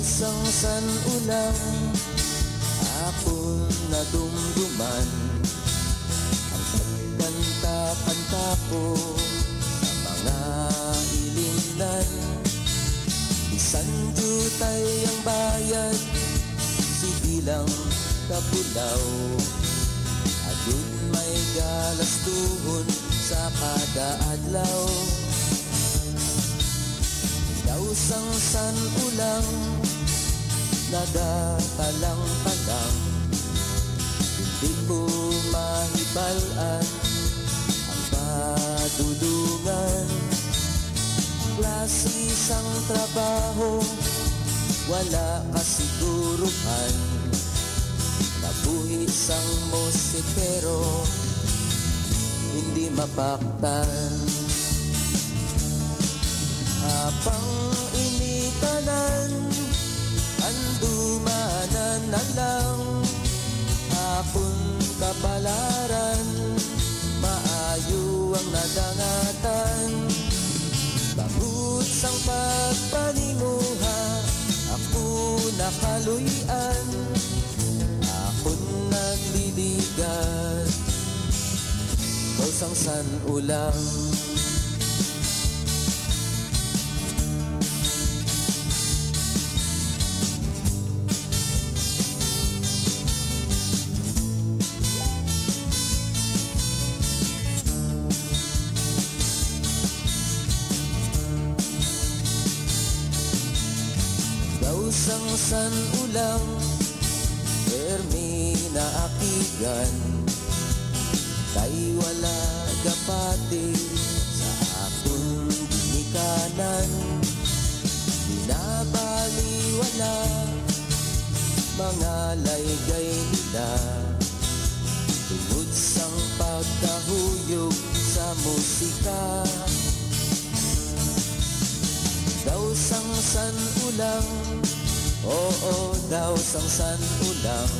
Isang sanulang hapon na dumduman ang pagkanta-kanta ko sa mga ilinlan. Isang jutay ang bayad, sibilang kapulaw, ayun may galastuhon sa kada adlaw. Dausang sanulang nagatalang-talang, hindi ko mahibalaan ang padulungan. Klase isang trabaho, wala kasiguruhan, nabuhi isang musikero, hindi mapaktan. Habang initanan, andumanan na lang, hapon kapalaran, maayo ang nadangatan. Bangut sang pagpaninguha, ako nakaluyan, akon nagliligat, kausang sanulang. Dausang sanulang, permi na akigan, kay wala gapati sa akong ginikanan. Binabaliwala mga laygay nila, tungod sang pagkahuyog sa musika. Dausang sanulang, oo, dausang sanulang,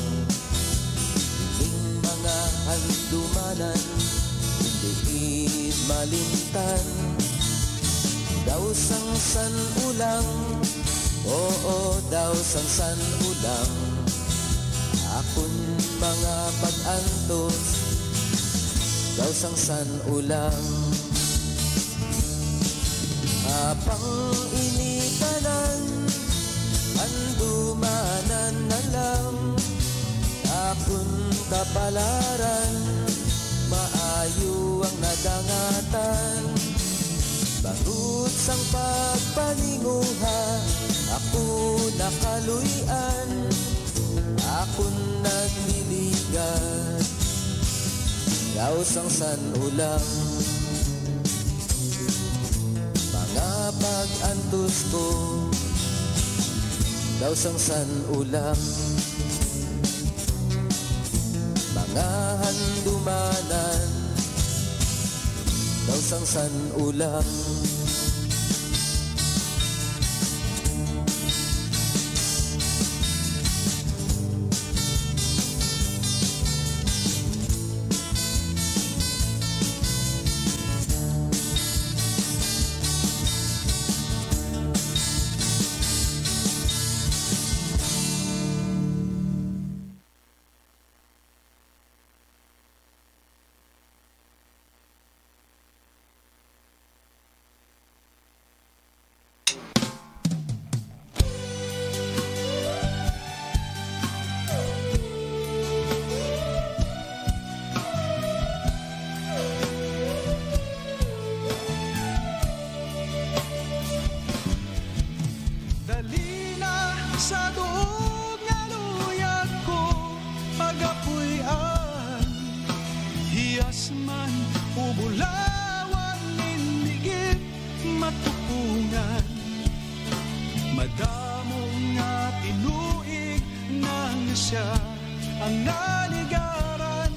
hiling mga handumanan, hindi malimtan. Dausang sanulang, oo, dausang sanulang, akon mga pag-antos, dausang sanulang. Habang initanan, andumanan na lang, akon kapalaran, maayo ang nadangatan. Bangut sang pagpaninguha, ako nakaluyan, akon nagliligat, dausang sanulang. Pag-antos ko, dausang sanulang, mga handumanan, dausang sanulang. Sa duog nga luyag ko, pagapuyan, hiyas man ubulawan, nindigit matupungan. Madamo nga tinuig nang siya ang naligaran,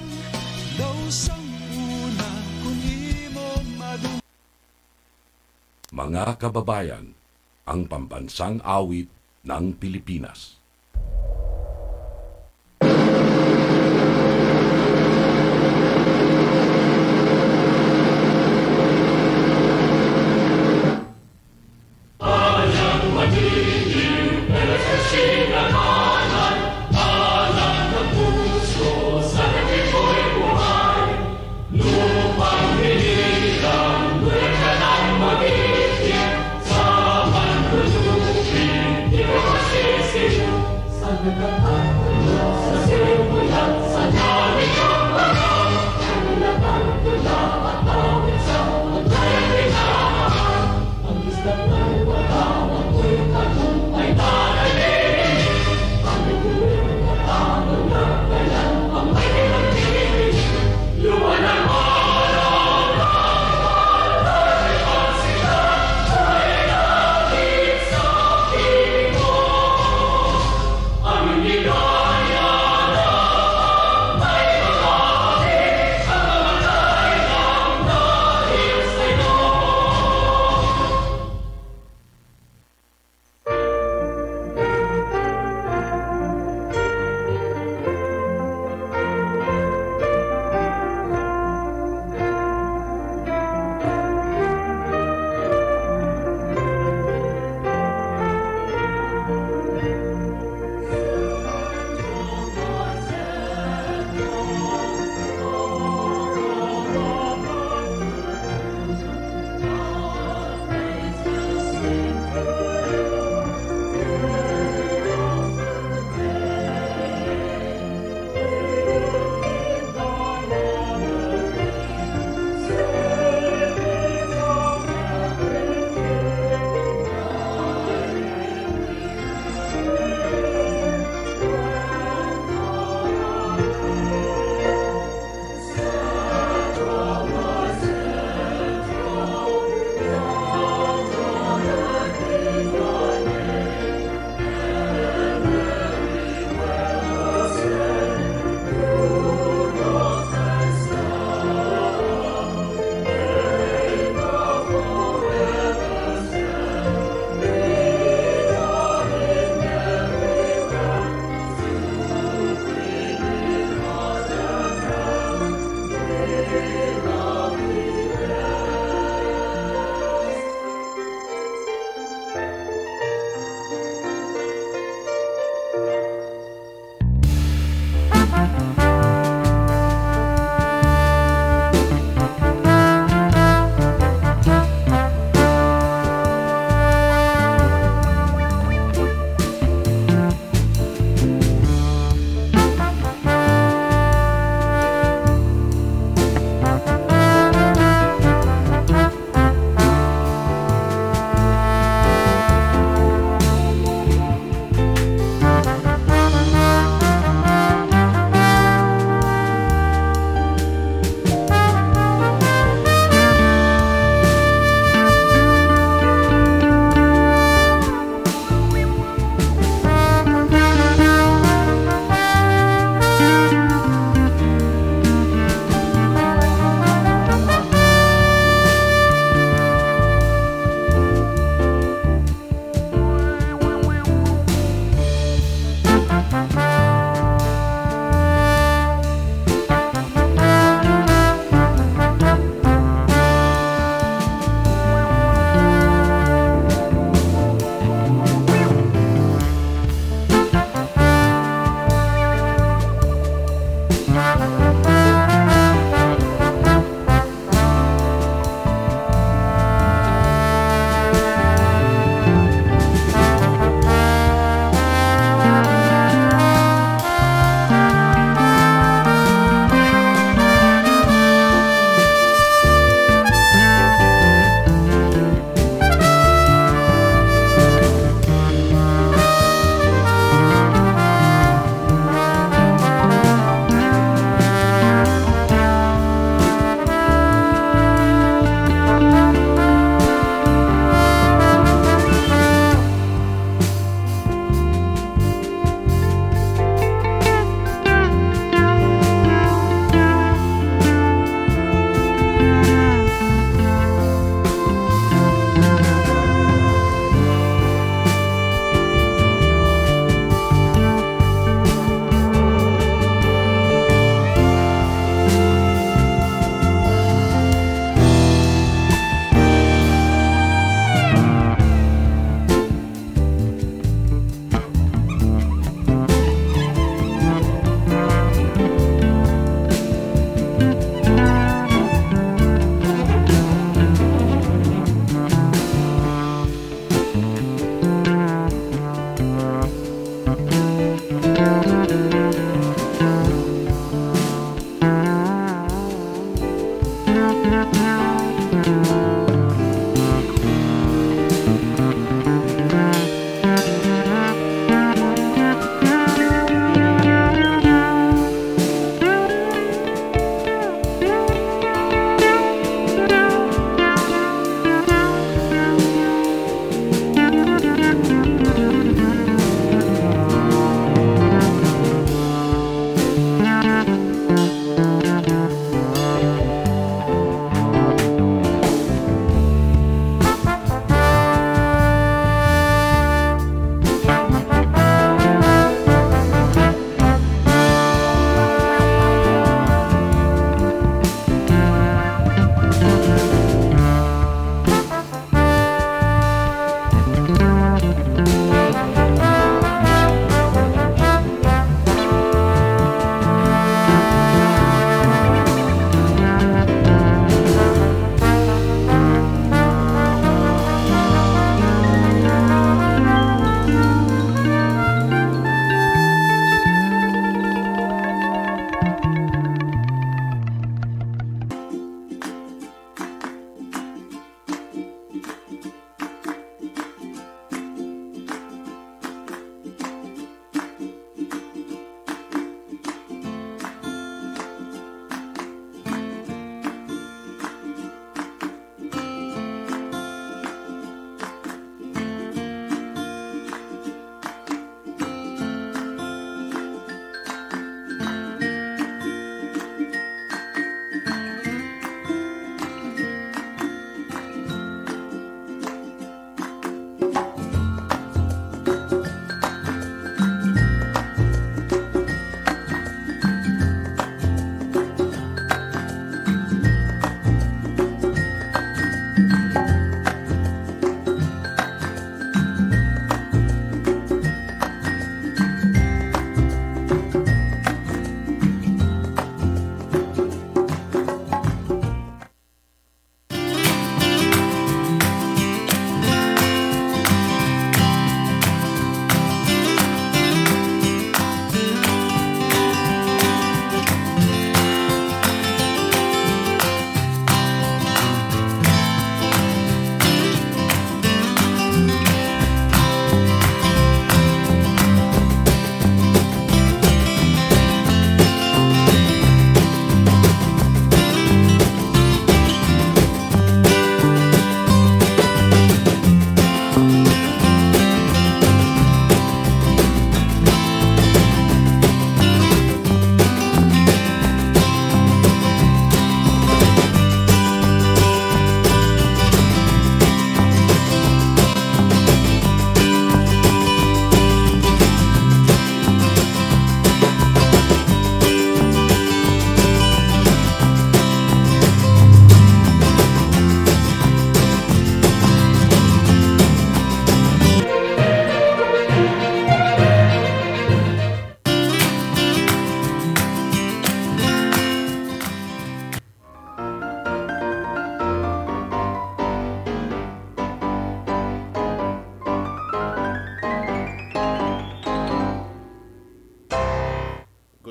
daw sang una kung imo madum. Mga kababayan, ang pambansang awit ng Pilipinas. I am Amen.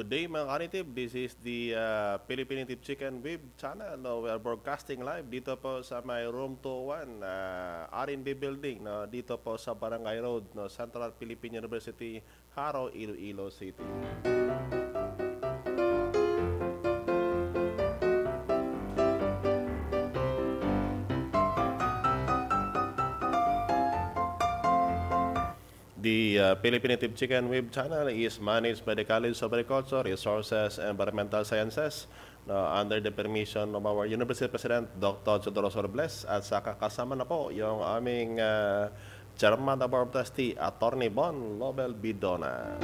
Good day mga kanitib, this is the Philippine Native Chicken Web channel. No, we are broadcasting live dito po sa my room 201 R&D building, no, dito po sa Barangay Road, no, Central Philippine University, Haro, Iloilo City. The Philippine Native Chicken Web channel is managed by the College of Agriculture, Resources, and Environmental Sciences under the permission of our University President, Dr. Teodoro Robles. At saka kasama na po yung aming Chairman of our Trustee, Attorney Bon Lobel Bidona.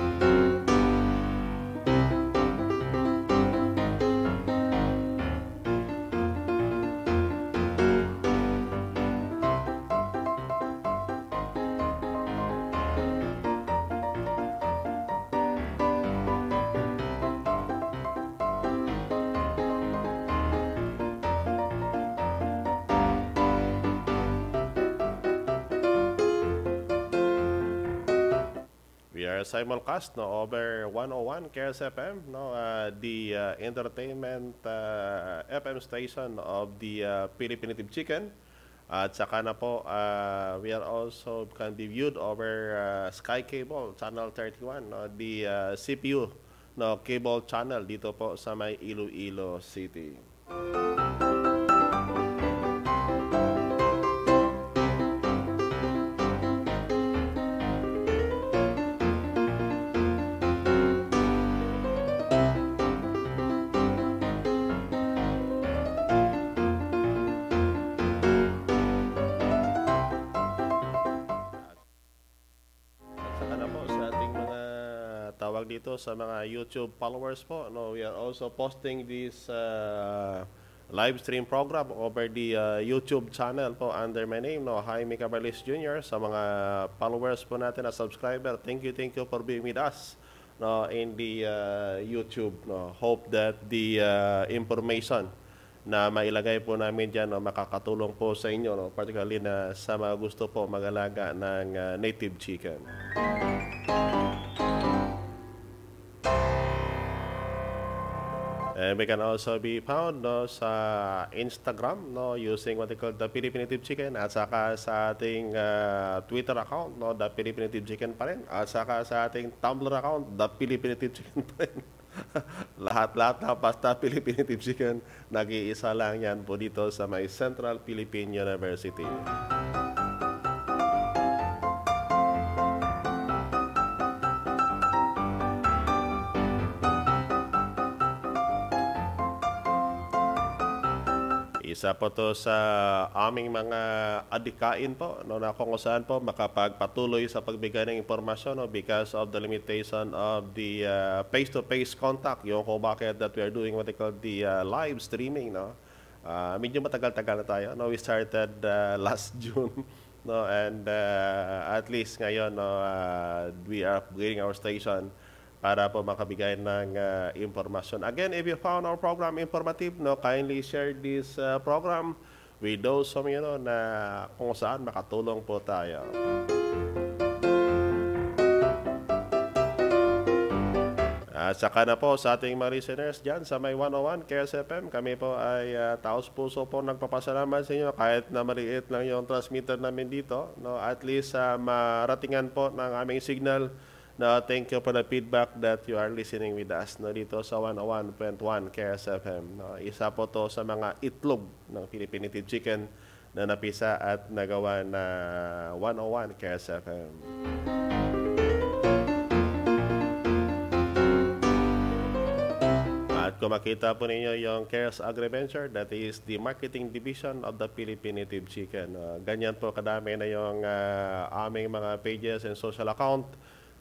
We are simulcast over 101 KS FM, the entertainment FM station of the Philippine Native Chicken. At saka na po, we are also can be viewed over Sky Cable, Channel 31, the CPU cable channel dito po sa may Iloilo City. Tawag dito sa mga YouTube followers po, we are also posting this live stream program over the YouTube channel po under my name, Jaime Cabarles Jr. Sa mga followers po natin na subscriber, thank you for being with us in the YouTube. Hope that the information na mailagay po namin dyan makakatulong po sa inyo, particularly na sa mga gusto po mag-alaga ng native chicken. And we can also be found sa Instagram using what they call the Philippine Native Chicken, at saka sa ating Twitter account, the Philippine Native Chicken pa rin, at saka sa ating Tumblr account, the Philippine Native Chicken pa rin. Lahat na basta Philippine Native Chicken, nag-iisa lang yan po dito sa may Central Philippine University. Isa po to sa aming mga adikain po, na kung saan po makapagpatuloy sa pagbigay ng impormasyon because of the limitation of the face-to-face contact, yung kung bakit that we are doing what they call the live streaming. Medyo matagal-tagal na tayo. We started last June, and at least ngayon we are upgrading our station para po makabigay ng impormasyon. Again, if you found our program informative, kindly share this program with those of you na kung saan makatulong po tayo. Saka na po sa ating mga listeners dyan sa may 101 KSFM, kami po ay taos puso po nagpapasalamat sa inyo kahit na maliit lang yung transmitter namin dito. At least maratingan po ng aming signal. Thank you for the feedback that you are listening with us dito sa 101.1 KSFM. Isa po to sa mga itlog ng Philippine Native Chicken na napisa at nagawa na 101 KSFM. At kung makita po ninyo yung Cares Agriventure, that is the marketing division of the Philippine Native Chicken. Ganyan po kadami na yung aming mga pages and social account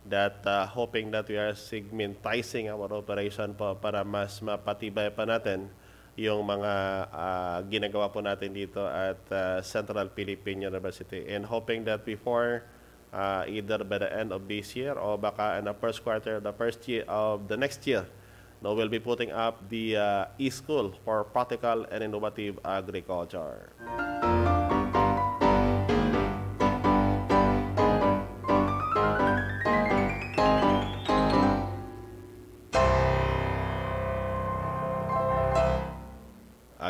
that hoping that we are segmentizing our operation po para mas mapatibay pa natin yung mga ginagawa po natin dito at Central Philippine University, and hoping that before either by the end of this year or baka in the first quarter, the first year of the next year, we'll be putting up the e-school for practical and innovative agriculture.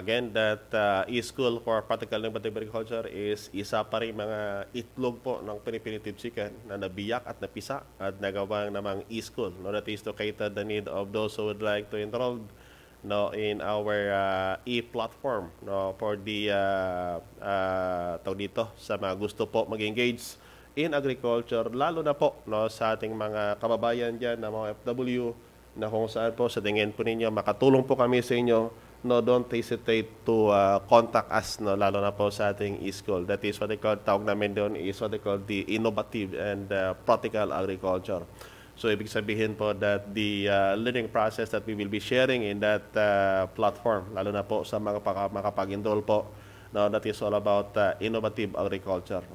Again, that e-school for practical innovative agriculture is isa pa rin mga itlog po ng Pinipinitive Chicken na nabiyak at napisa at nagawang namang e-school. No, that is to cater the need of those who would like to enroll in our e-platform for the dito sa mga gusto po mag-engage in agriculture, lalo na po sa ating mga kababayan dyan na mga FW na kung saan po sa tingin po ninyo makatulong po kami sa inyo. Don't hesitate to contact us, lalo na po sa ating e-school. That is what they call, tawag namin doon, is what they call the innovative and practical agriculture. So, ibig sabihin po that the learning process that we will be sharing in that platform, lalo na po sa mga makapag-enroll po, that is all about innovative agriculture.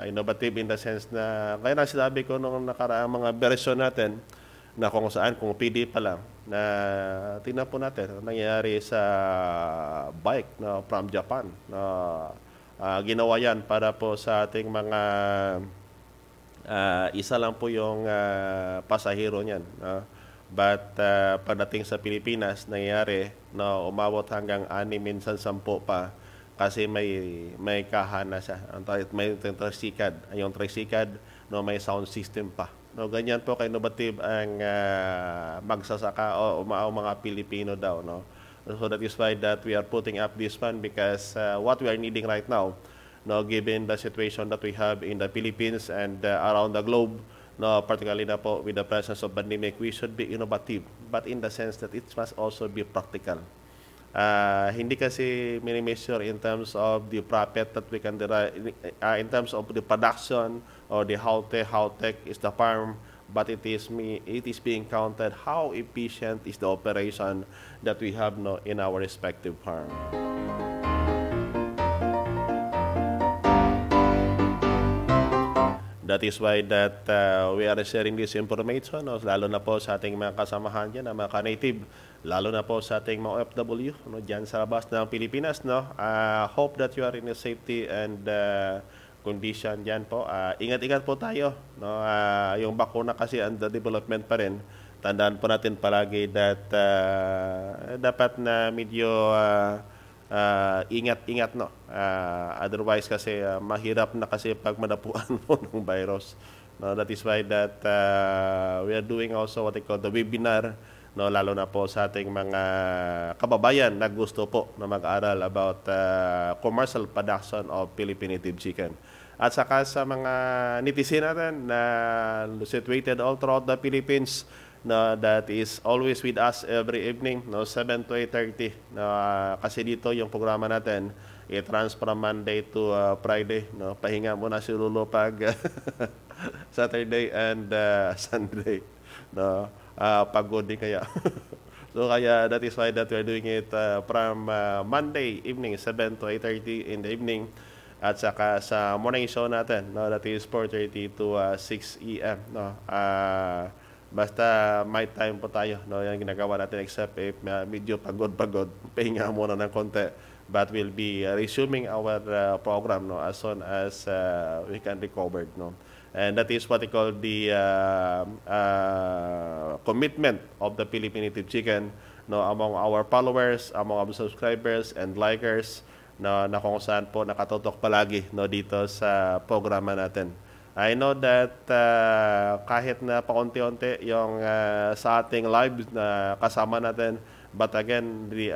Innovative in the sense na, kaya na sinabi ko nung nakaraang mga version natin, na kung saan, kung PD pa lang, na tingnan po natin nangyayari sa bike from Japan. Ginawa yan para po sa ating mga isa lang po yung pasahero niyan. But pagdating sa Pilipinas, nangyayari na umabot hanggang 6, minsan 10 pa kasi may kahana siya. May tricycad. Yung tricycad, may sound system pa. Ganyan po ka-innovative ang magsasaka o mga Pilipino daw. So that is why that we are putting up this fund because what we are needing right now, given the situation that we have in the Philippines and around the globe, particularly na po with the presence of pandemic, we should be innovative, but in the sense that it must also be practical. Hindi kasi mini-measure in terms of the profit that we can derive, in terms of the production or the how tech is the farm, but it is being counted how efficient is the operation that we have in our respective farm. That is why that we are sharing this information, lalo na po sa ating mga kasamahan dyan, mga ka-native, lalo na po sa ating mga OFW dyan sa labas ng Pilipinas. Hope that you are in a safety and condition dyan po. Ingat-ingat po tayo. Yung bakuna kasi under development pa rin. Tandaan po natin palagi that dapat na medyo ingat-ingat otherwise kasi mahirap na kasi pag madapuan mo ng virus. That is why that we are doing also what they call the webinar, lalo na po sa ating mga kababayan na gusto po na mag-aral about commercial production of Philippine native chicken. At saka sa mga netizen natin na situated all throughout the Philippines, that is always with us every evening, 7 to 8:30. Kasi dito yung programa natin, i-trans from Monday to Friday. Pahinga muna si Lolo pag Saturday and Sunday. Pagod din kaya. So kaya that is why that we are doing it from Monday evening, 7 to 8:30 in the evening. At saka sa morning show natin, that is 4:30 to 6 a.m. Basta may time po tayo, yung ginagawa natin except if medyo pagod, pahinga muna ng konti. But we'll be resuming our program as soon as we can recover. And that is what we call the commitment of the Philippine native chicken among our followers, among our subscribers and likers na kung saan po nakatutok palagi dito sa programa natin. I know that kahit na paunti-unti yung sa ating live na kasama natin, but again, we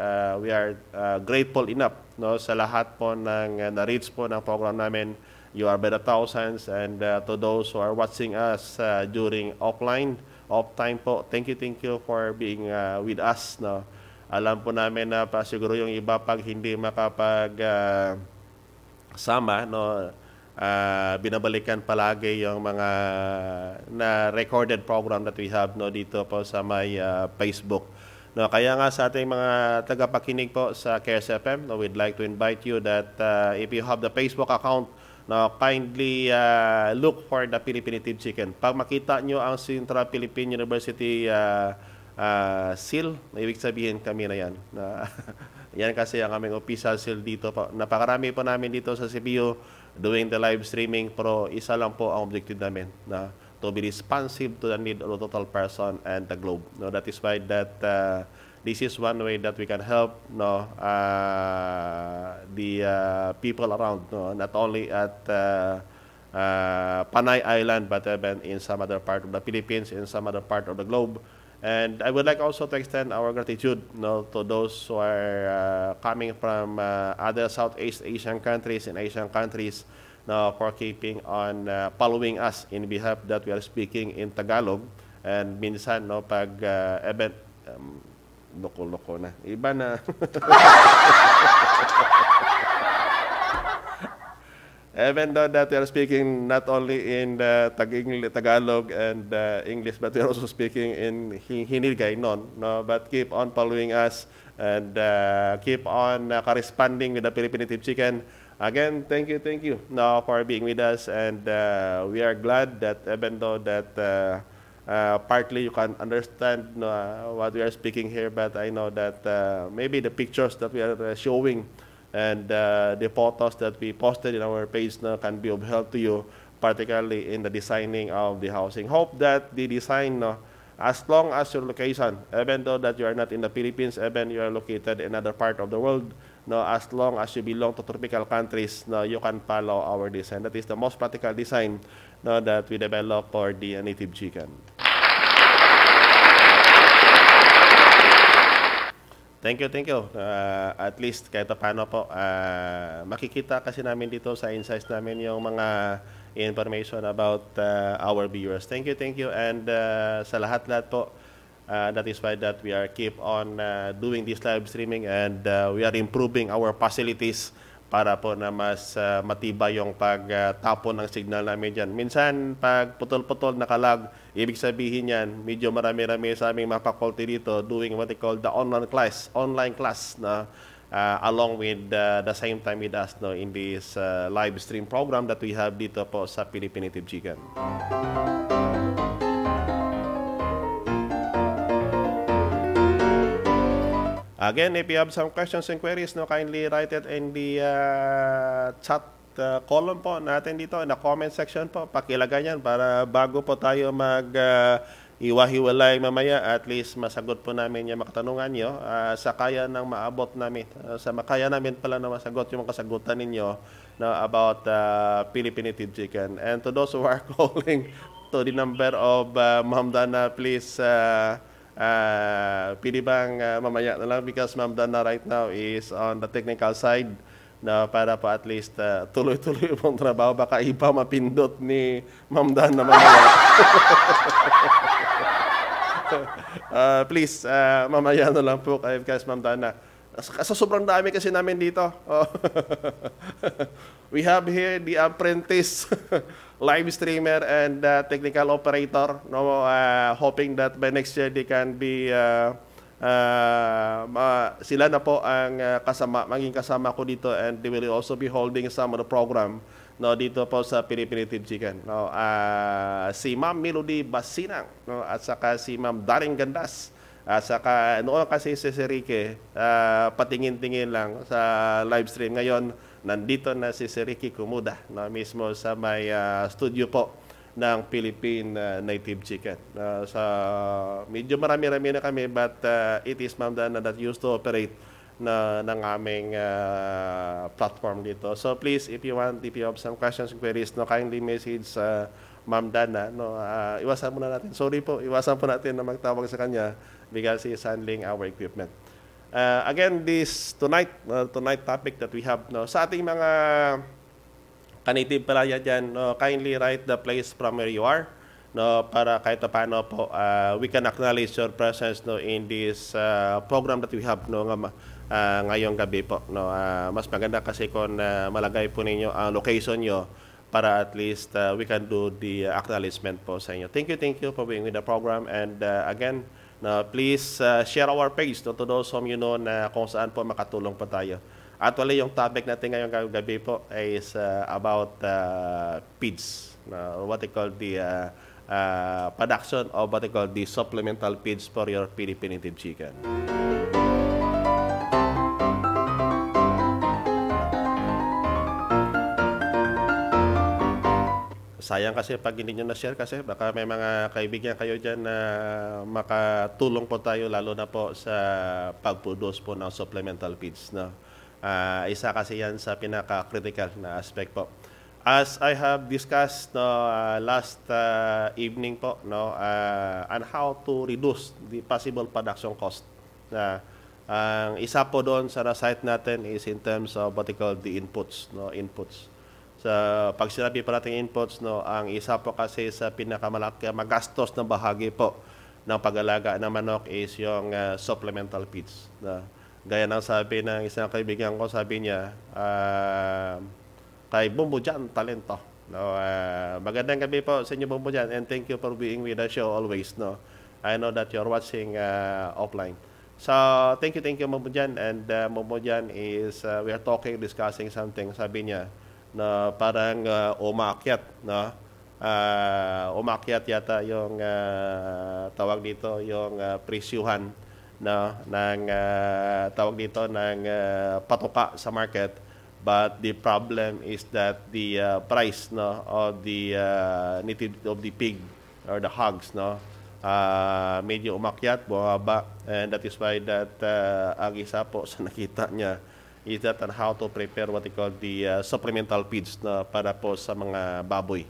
are grateful enough sa lahat po ng na-reach po ng program namin. You are by the thousands, and to those who are watching us during off time po, thank you for being with us. Alam po namin na siguro yung iba pag hindi makapag-sama, binabalikan palagi yung mga na-recorded program that we have dito po sa may Facebook. Kaya nga sa ating mga tagapakinig po sa KS FM, we'd like to invite you that if you have the Facebook account, kindly look for the Philippine native chicken. Pag makita nyo ang Central Philippine University seal, ibig sabihin kami na yan. Yan kasi ang aming official seal dito po. Napakarami po namin dito sa CPU doing the live streaming, pero isa lang po ang objective namin, to be responsive to the need of the total person and the globe. That is why that this is one way that we can help the people around, not only at Panay Island, but even in some other part of the Philippines, in some other part of the globe. And I would like also to extend our gratitude to those who are coming from other Southeast Asian countries and Asian countries for keeping on following us in behalf that we are speaking in Tagalog. And minsan, pag event, loko-loko na. Iba na. Even though that we are speaking not only in Tagalog and English, but we are also speaking in Hinilgay, but keep on following us and keep on corresponding with the Philippine Native Chicken. Again, thank you for being with us, and we are glad that even though that partly you can understand what we are speaking here, but I know that maybe the pictures that we are showing and the photos that we posted in our page can be of help to you, particularly in the designing of the housing. Hope that the design, as long as your location, even though that you are not in the Philippines, even you are located in another part of the world, as long as you belong to tropical countries, you can follow our design. That is the most practical design that we develop for the native chicken. Thank you. At least kahit paano po, makikita kasi namin dito sa insights namin yung mga information about our viewers. Thank you. And sa lahat-lahat po, that is why that we are keep on doing this live streaming, and we are improving our facilities para po na mas matibay yung pagtapon ng signal namin dyan. Minsan, pag putol-putol nakalag, ibig sabihin yan, medyo marami-rami sa aming mga faculty dito doing what they call the online class na along with the same time with us in this live stream program that we have dito po sa Philippine Native Chicken. Again, if you have some questions and queries, kindly write it in the chat column po natin dito, in the comment section po. Pakilagay yan para bago po tayo iwa-hiwalay mamaya, at least masagot po namin yung mga katanungan nyo sa kaya ng maabot namin. Sa makaya namin pala na masagot yung mga kasagutan ninyo about Philippine Native Chicken. And to those who are calling to the number of Ma'am Dana, please pili bang mamaya na lang, because Ma'am Dana right now is on the technical side para po at least tuloy-tuloy pong trabaho. Baka iba mapindot ni Ma'am Dana mamaya. Please, mamaya na lang po kayo, guys, Ma'am Dana. Sa sobrang dami kasi namin dito. We have here the apprentice live streamer and technical operator. Hoping that by next year they can be sila na po ang maging kasama ko dito, and they will also be holding some of the program dito po sa Philippine Native Chicken. Si Ma'am Melody Basinang, at saka si Ma'am Daring Gandas. Saka noon kasi si Ricky, patingin-tingin lang sa live stream. Ngayon, nandito na si Ricky Kumuda mismo sa may studio po ng Philippine Native Chicken. Medyo marami-rami na kami, but it is Ma'am Dana that used to operate ng aming platform dito. So please, if you have some questions and queries, kindly message Ma'am Dana. Iwasan muna natin. Sorry po, iwasan po natin na magtawag sa kanya because he is handling our equipment. Again, this tonight topic that we have sa ating mga ka-native palaya dyan, kindly write the place from where you are, para kahit paano po we can acknowledge your presence in this program that we have ngayong gabi po. Mas maganda kasi kung malagay po ninyo ang location nyo para at least we can do the acknowledgement po sa inyo. Thank you for being with the program, and again, please share our page to those whom you know na kung saan po makatulong po tayo. Actually, yung topic natin ngayong gabi po is about feeds, what they call the production of what they call the supplemental feeds for your Philippine Native Chicken. sayang kasi pag hindi nyo na-share kasi baka may mga kaibigan kayo dyan na makatulong po tayo lalo na po sa pag-produce po ng supplemental feeds. No? Isa kasi yan sa pinaka-critical na aspect po. As I have discussed last evening po on how to reduce the possible production cost. Ang isa po doon sa site natin is in terms of what we call the inputs. Sa pag sinabi pa natin inputs, ang isa po kasi sa pinakamalaki magastos na bahagi po ng pag-alaga ng manok is yung supplemental feeds. Gaya ng sabi ng isang kaibigan ko, sabi niya, kay Bumbo Jan, talento. Magandang gabi po sa inyo, Bumbo Jan, and thank you for being with the show always. I know that you're watching offline. So, thank you, Bumbo Jan. And Bumbo Jan is, we are discussing something, sabi niya, na parang umakyat, umakyat yata yung tawag dito, yung presyuhan ng tawag dito ng patuka sa market, but the problem is that the price of the native of the pig or the hogs medyo umakyat, bumaba, and that is why that ang isa po sa nakita niya is that on how to prepare what we call the supplemental feeds para po sa mga baboy.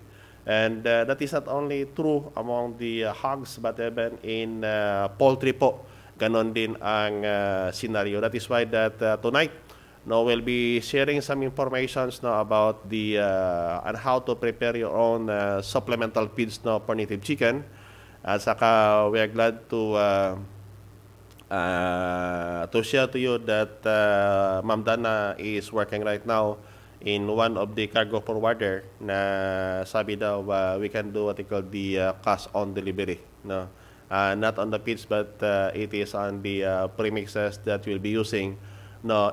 And that is not only true among the hogs but even in poultry po. Ganon din ang scenario. That is why that tonight we'll be sharing some information about the on how to prepare your own supplemental feeds for native chicken. At saka we are glad to share to you that Ma'am Dana is working right now in one of the cargo forwarder na sabi daw we can do what they call the cash on delivery. Not on the feeds but it is on the premixes that we'll be using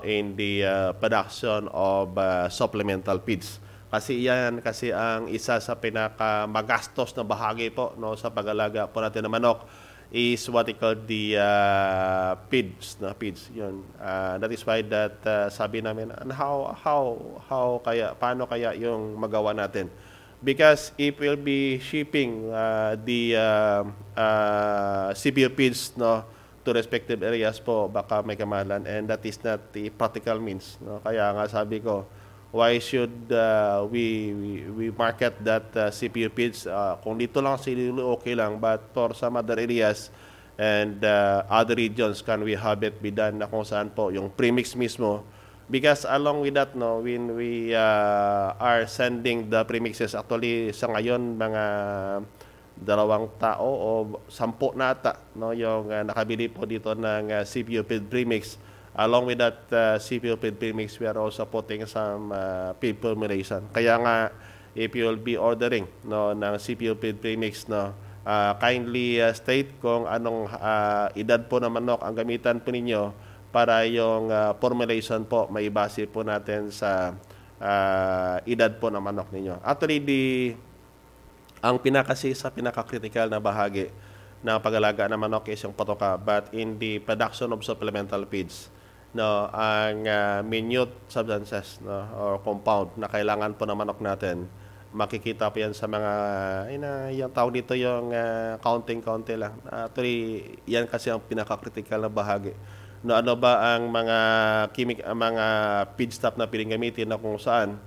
in the production of supplemental feeds. Kasi yan kasi ang isa sa pinakamagastos na bahagi po sa pag-alaga po natin ng manok is what we call the feeds. Yun. That is why that sabi namin, and paano kaya yung magawa natin? Because if we'll be shipping the CPO feeds to respective areas po, baka may kamahalan, and that is not the practical means. Kaya nga sabi ko, why should we market that CPO feeds? Kung dito lang sila okay lang, but for some other areas and other regions, can we have it be done na kung saan po yung premix mismo? Because along with that, when we are sending the premixes, actually sa ngayon mga 2 tao o 10 na ata yung nakabili po dito ng CPO feed premix. Along with that CPO feed premix, we are also putting some feed formulation. Kaya nga, if you will be ordering ng CPO feed premix, kindly state kung anong edad po ng manok ang gamitan po ninyo para yung formulation po maibase po natin sa edad po ng manok ninyo. Actually, ang pinaka-critical na bahagi ng pag-alaga ng manok is yung patoka, but in the production of supplemental feeds, ang minute substances or compound na kailangan po ng manok natin, makikita po yan sa mga yung tawag dito yung counting lang. Actually, yan kasi ang pinaka-critical na bahagi. Ano ba ang mga mga feedstuff na piling gamitin na kung saan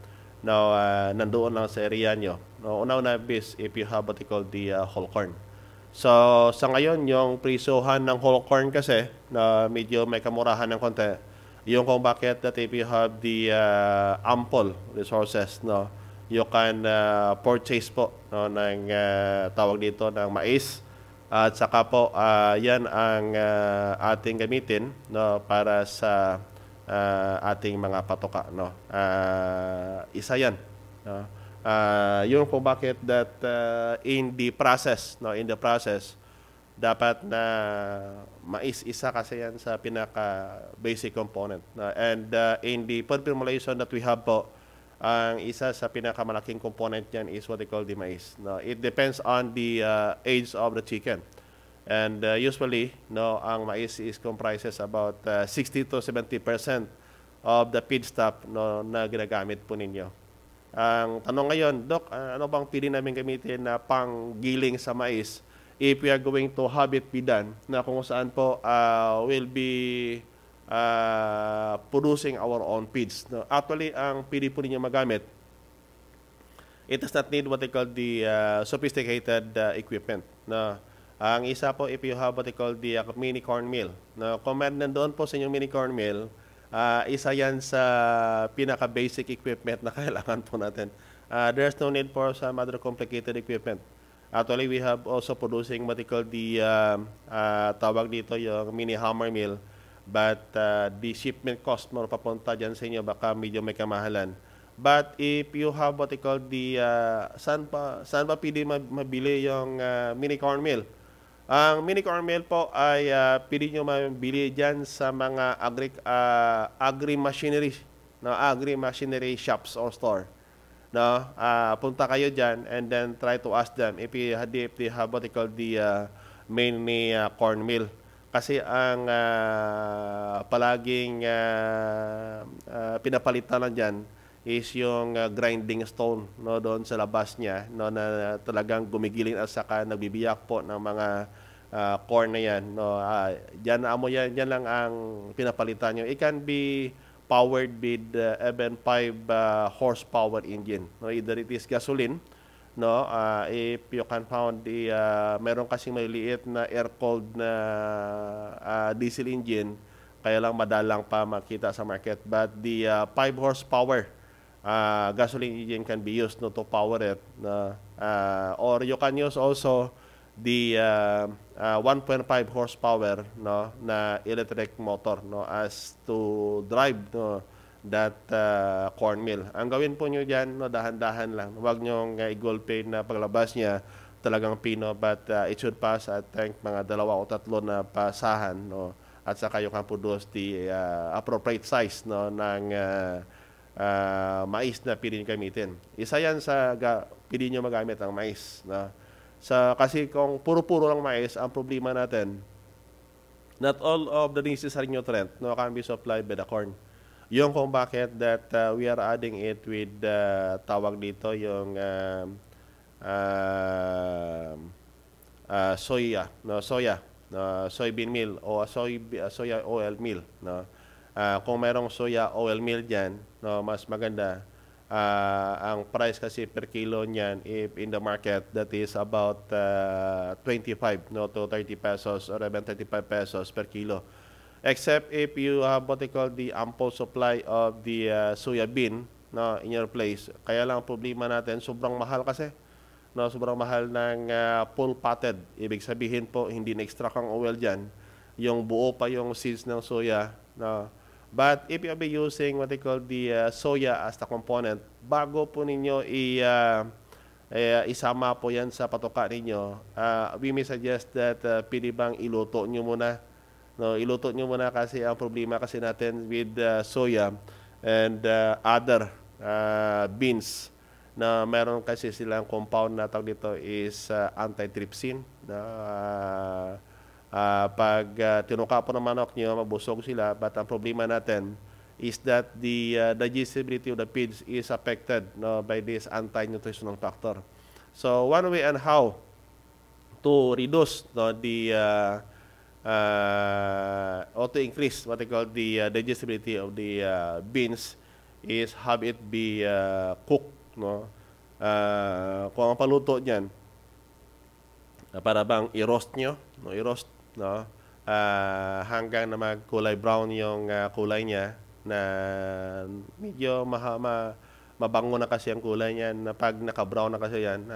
nandoon lang sa area nyo. Una-una is if you have what they call the whole corn. So, sa ngayon, yung presyohan ng whole corn kasi, na medyo may kamurahan ng konti, yung kung bakit that if you have the ample resources, you can purchase po ng tawag dito ng mais. At saka po, yan ang ating gamitin para sa ating mga patoka. Isa yan. Yung kung bakit that in the process, dapat na mais isa kasi yan sa pinaka basic component. And in the food formulation that we have po, ang isa sa pinakamalaking component yan is what they call the mais. It depends on the age of the chicken. And usually, ang mais is comprises about 60 to 70% of the feedstuff na ginagamit po ninyo. Ang tanong ngayon, Doc, ano bang pili namin gamitin na panggiling sa mais if we are going to have it be done na kung saan po will be producing our own feeds. No? Actually, ang pili po ninyo magamit, it does not need what they call the sophisticated equipment. No? Ang isa po, if you have what they call the mini corn mill. No? Kung nandoon po sa inyong mini corn mill, isa yan sa pinaka-basic equipment na kailangan po natin. There's no need for some other complicated equipment. Actually, we have also producing what they call the tawag dito yung mini hammer mill. But the shipment cost mo papunta dyan sa inyo, baka medyo may kamahalan. But if you have what they call the, saan pa pili mabili yung mini corn mill? Ang mini corn mill po ay pili nyo mabili dyan sa mga agri-machinery shops or store. No? Punta kayo dyan and then try to ask them if they have what they call the mini corn mill. Kasi ang palaging pinapalitan lang dyan is yung grinding stone, no, doon sa labas niya, no, na talagang gumigiling at saka nagbibiyak po ng mga corn na yan. No, dyan lang ang pinapalitan nyo. It can be powered with even 5 horsepower engine. No, either it is gasoline, no, if you can found the meron kasing maliliit na air-cooled na diesel engine, kaya lang madalang pa makita sa market. But the 5 horsepower gasoline engine can be used, no, to power it. Or you can use also the 1.5 horsepower, no, na electric motor, no, as to drive, no, that corn mill. Ang gawin po nyo dyan, no, dahan-dahan lang. Huwag nyo i-golpe na paglabas niya talagang pino, but it should pass, I think, mga 2 o 3 na pasahan, no, at saka you can produce the appropriate size, no, ng mais na pili nyo gamitin. Isa yan sa pili nyo magamit ang mais, no. Kasi kung puro-puro lang mais, ang problema natin, not all of the necessary nutrient, no, can be supplied by the corn. Yung kung bakit that we are adding it with tawag dito yung soybean meal o soya oil meal, no. Kung mayroong soya oil meal diyan, no, mas maganda. Ang price kasi per kilo niyan, if in the market, that is about 25, no, to 30 pesos or even 35 pesos per kilo. Except if you have what they call the ample supply of the soya bean, no, in your place. Kaya lang problema natin, sobrang mahal kasi. No, sobrang mahal ng full potted. Ibig sabihin po, hindi na-extract ang oil diyan. Yung buo pa yung seeds ng soya, no. But if you be using what they call the soya as the component, bago po ninyo isama po yan sa patoka ninyo, we may suggest that pili bang iluto nyo muna. No, iluto nyo muna kasi ang problema kasi natin with soya and other beans na meron kasi silang compound na tawag dito is antitrypsin. Pag tinuka po ng manok nyo, mabusog sila. But ang problema natin is that the digestibility of the feeds is affected, no, by this anti-nutritional factor. So one way and how to reduce, no, the or to increase what they call the digestibility of the beans is have it be cooked, no. Kung ang paluto niyan, para bang i-roast nyo, no, i-roast, no, hanggang na magkulay brown yung kulay niya, na medyo mabango na kasi ang kulay niya, na pag naka-brown na kasi yan,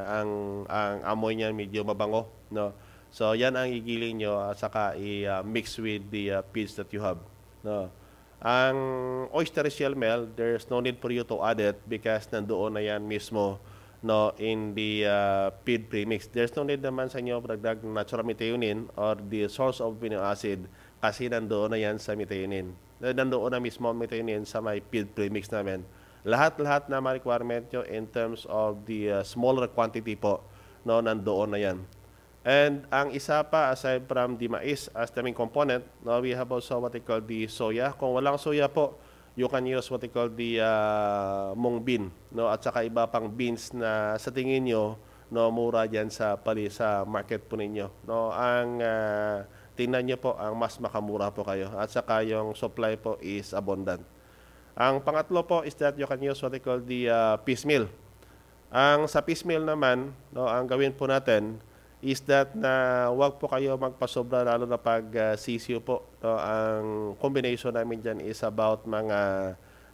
ang amoy niya medyo mabango, no. So yan ang igiling nyo at saka i-mix with the feeds that you have, no. Ang oyster shell meal, there's no need for you to add it because nandoon na yan mismo, no, in the feed premix. There's no need naman sa inyo dagdag natural methionine or the source of amino acid kasi nandoon na yan sa methionine. Nandoon na mismo ang methionine sa may feed premix namin. Lahat na ma-requirement nyo in terms of the smaller quantity po, no, nandoon na yan. And ang isa pa, aside from the mais as the main component, no, we have also what they call the soya. Kung walang soya po, you can use what they call the mung bean, no, at saka iba pang beans na sa tingin nyo, no, mura diyan sa market po ninyo, no. Ang tingnan nyo po, ang mas makamura po kayo, at saka yung supply po is abundant. Ang pangatlo po is that you can use what they call the piecemeal. Ang sa piecemeal naman, no, ang gawin po natin is that na wag po kayo magpasobra, lalo na pag sisiyo po. No, ang combination namin dyan is about mga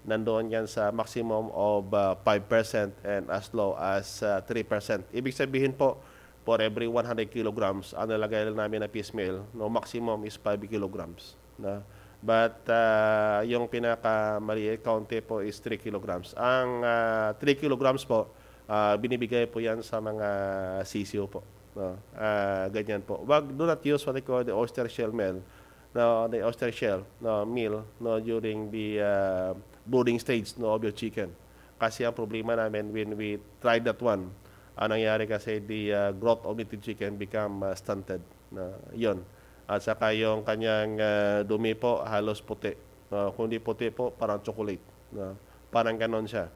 nandoon yan sa maximum of 5% and as low as 3%. Ibig sabihin po, for every 100 kilograms, ang nalagay lang namin na piecemeal, no, maximum is 5 kilograms. No? But yung pinakamaliit kaunti po is 3 kilograms. Ang 3 kilograms po, binibigay po yan sa mga sisiyo po. No? Ganyan po. Do not use what they call the oyster shell meal. No, the oyster shell meal, no, during the brooding stage, no, of your chicken. Kasi ang problema namin when we tried that one, ang nangyari kasi the growth of the chicken become stunted. Yun. At saka yung kanyang dumi po halos puti. Kung di puti po, parang chocolate. Parang ganon siya.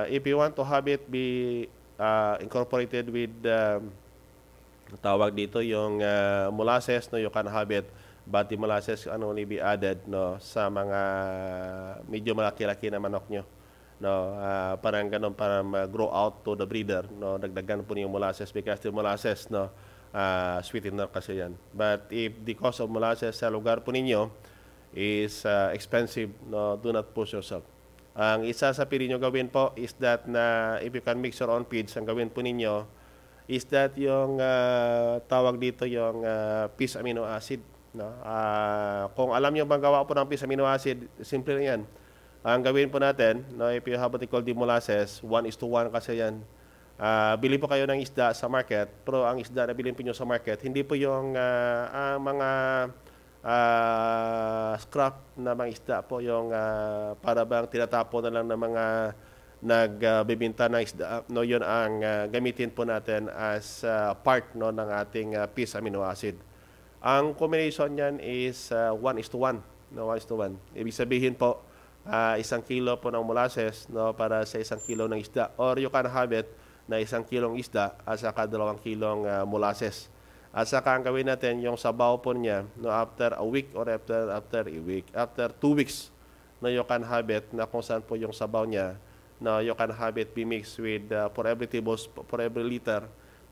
If you want to have it be incorporated with tawag dito yung molasses, no, you can have it, but the molasses can only be added, no, sa mga medyo malaki-laki na manok nyo, no, parang ganun para grow out to the breeder, no, dagdagan po yung molasses because the molasses, no, sweetener kasi yan. But if the cost of molasses sa lugar po ninyo is expensive, no, do not push yourself. Ang isa sa pili nyo gawin po is that na if you can mix your own feeds, ang gawin po ninyo is that yung tawag dito yung fish amino acid. No? Kung alam nyo magawa po ng fish amino acid, simple lang yan. Ang gawin po natin, no, if you have what they call the molasses, 1:1 kasi yan. Bili po kayo ng isda sa market, pero ang isda na bilhin po nyo sa market, hindi po yung mga scrap na mga isda po, yung para bang tinatapo na lang ng mga nagbebenta ng isda, no, yun ang gamitin po natin as part, no, ng ating fish amino acid. Ang combination niyan is 1:1, no, 1:1. Ibig sabihin po 1 kilo po ng molasses, no, para sa 1 kilo ng isda, or you can have it na 1 kilong isda at saka 2 kilong molasses. At saka ang gawin natin, yung sabaw po niya, no, after a week or after a week, after 2 weeks, no, you can have it na kung saan po yung sabaw niya, no, you can have it be mixed with for every liter,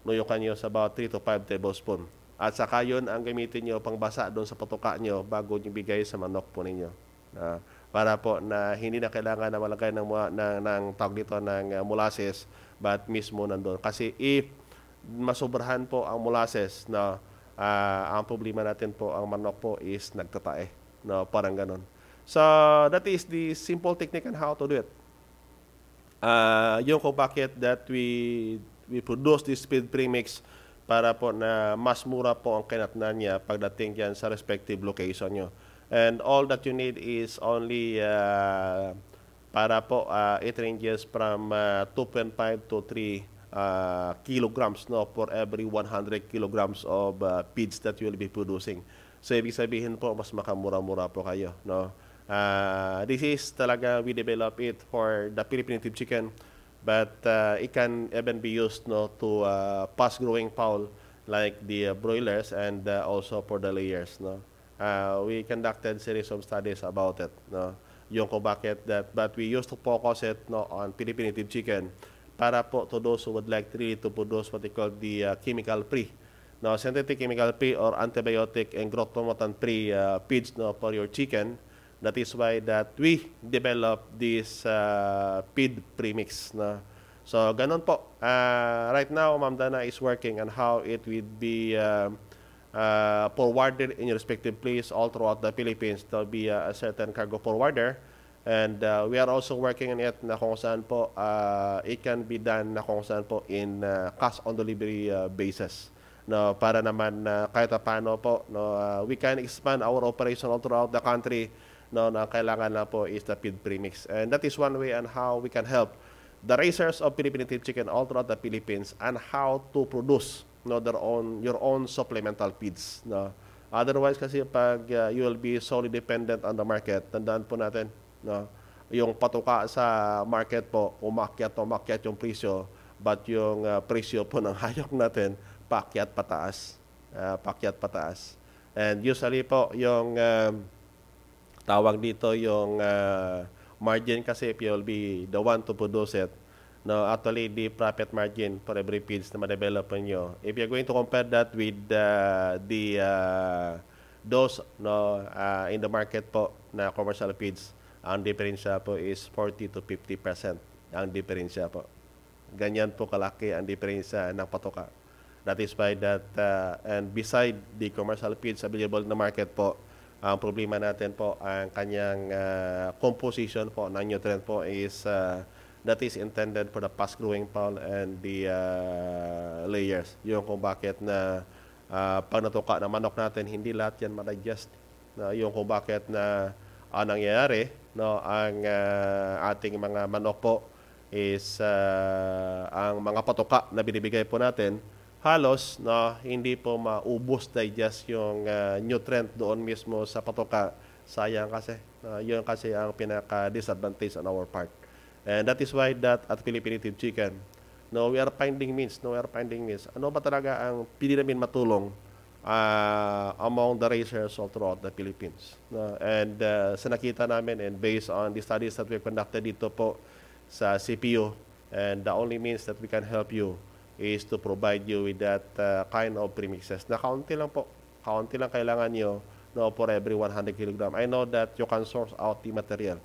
no, you can use about 3 to 5 tablespoon. At saka yun ang gamitin nyo pang basa doon sa patuka nyo bago nyo bigay sa manok po ninyo. Para po na hindi na kailangan na malagay ng tawag dito ng molasses, but mismo nandun. Kasi if masobrahan po ang molasses, na ang problema natin po, ang manok po is nagtatae, no, parang ganon. So that is the simple technique on how to do it. Yung kung bakit that we produce this feed premix para po na mas mura po ang kinatnan niya pagdating yan sa respective location nyo. And all that you need is only para po it ranges from 2.5 to 3 kilograms, no, for every 100 kilograms of feeds that you will be producing. So ibig sabihin po, mas makamura-mura po kayo, no. This is talaga, we develop it for the Philippine native chicken, but it can even be used, no, to fast-growing fowl like the broilers and also for the layers, no. We conducted series of studies about it, no, yung kung bakit that, but we used to focus it, no, on Philippine native chicken para po to those who would like really to produce what they call the chemical-free, no, synthetic chemical-free or antibiotic and growth promotant-free feeds, no, for your chicken. That is why that we develop this feed premix, no. So ganun po. Right now, Ma'am Dana is working on how it will be forwarded in your respective place all throughout the Philippines. There will be a certain cargo forwarder. And we are also working on it na kung saan po it can be done na kung saan po in cash on delivery basis, no, para naman kahit paano po, no, we can expand our operation all throughout the country, no, na kailangan na po is the feed premix. And that is one way on how we can help the raisers of Philippine native chicken all throughout the Philippines and how to produce, no, your own supplemental feeds, no. Otherwise kasi pag you will be solely dependent on the market, tandaan po natin, no? Yung patuka sa market po, umakyat yung presyo, but yung presyo po ng hayop natin, paakyat pataas. And usually po, yung tawag dito yung margin kasi if you'll be the one to produce it, no, actually the profit margin for every feeds na ma-develop nyo. If you're going to compare that with those no, in the market po na commercial feeds, ang diferensya po is 40 to 50% ang diferensya po. Ganyan po kalaki ang diferensya ng patoka. That is why that, and beside the commercial feeds available in the market po, ang problema natin po, ang kanyang composition po ng nutrient po is that is intended for the fast-growing fowl and the layers. Yung kung bakit na pag natuka ng manok natin, hindi lahat yan ma-digest. Yung kung bakit na ang nangyayari, no, ang ating mga manok po is ang mga patoka na binibigay po natin, halos no, hindi po maubos digest yung nutrient doon mismo sa patoka. Sayang kasi. Yun kasi ang pinaka-disadvantage on our part. And that is why that at Philippine Native Chicken, no, we are finding means. Ano ba talaga ang pili namin matulong among the raisers all throughout the Philippines? No? And sa nakita namin and based on the studies that we conducted dito po sa CPU, and the only means that we can help you is to provide you with that kind of premixes na kaunti lang po. Kaunti lang kailangan nyo, no, for every 100 kg. I know that you can source out the material.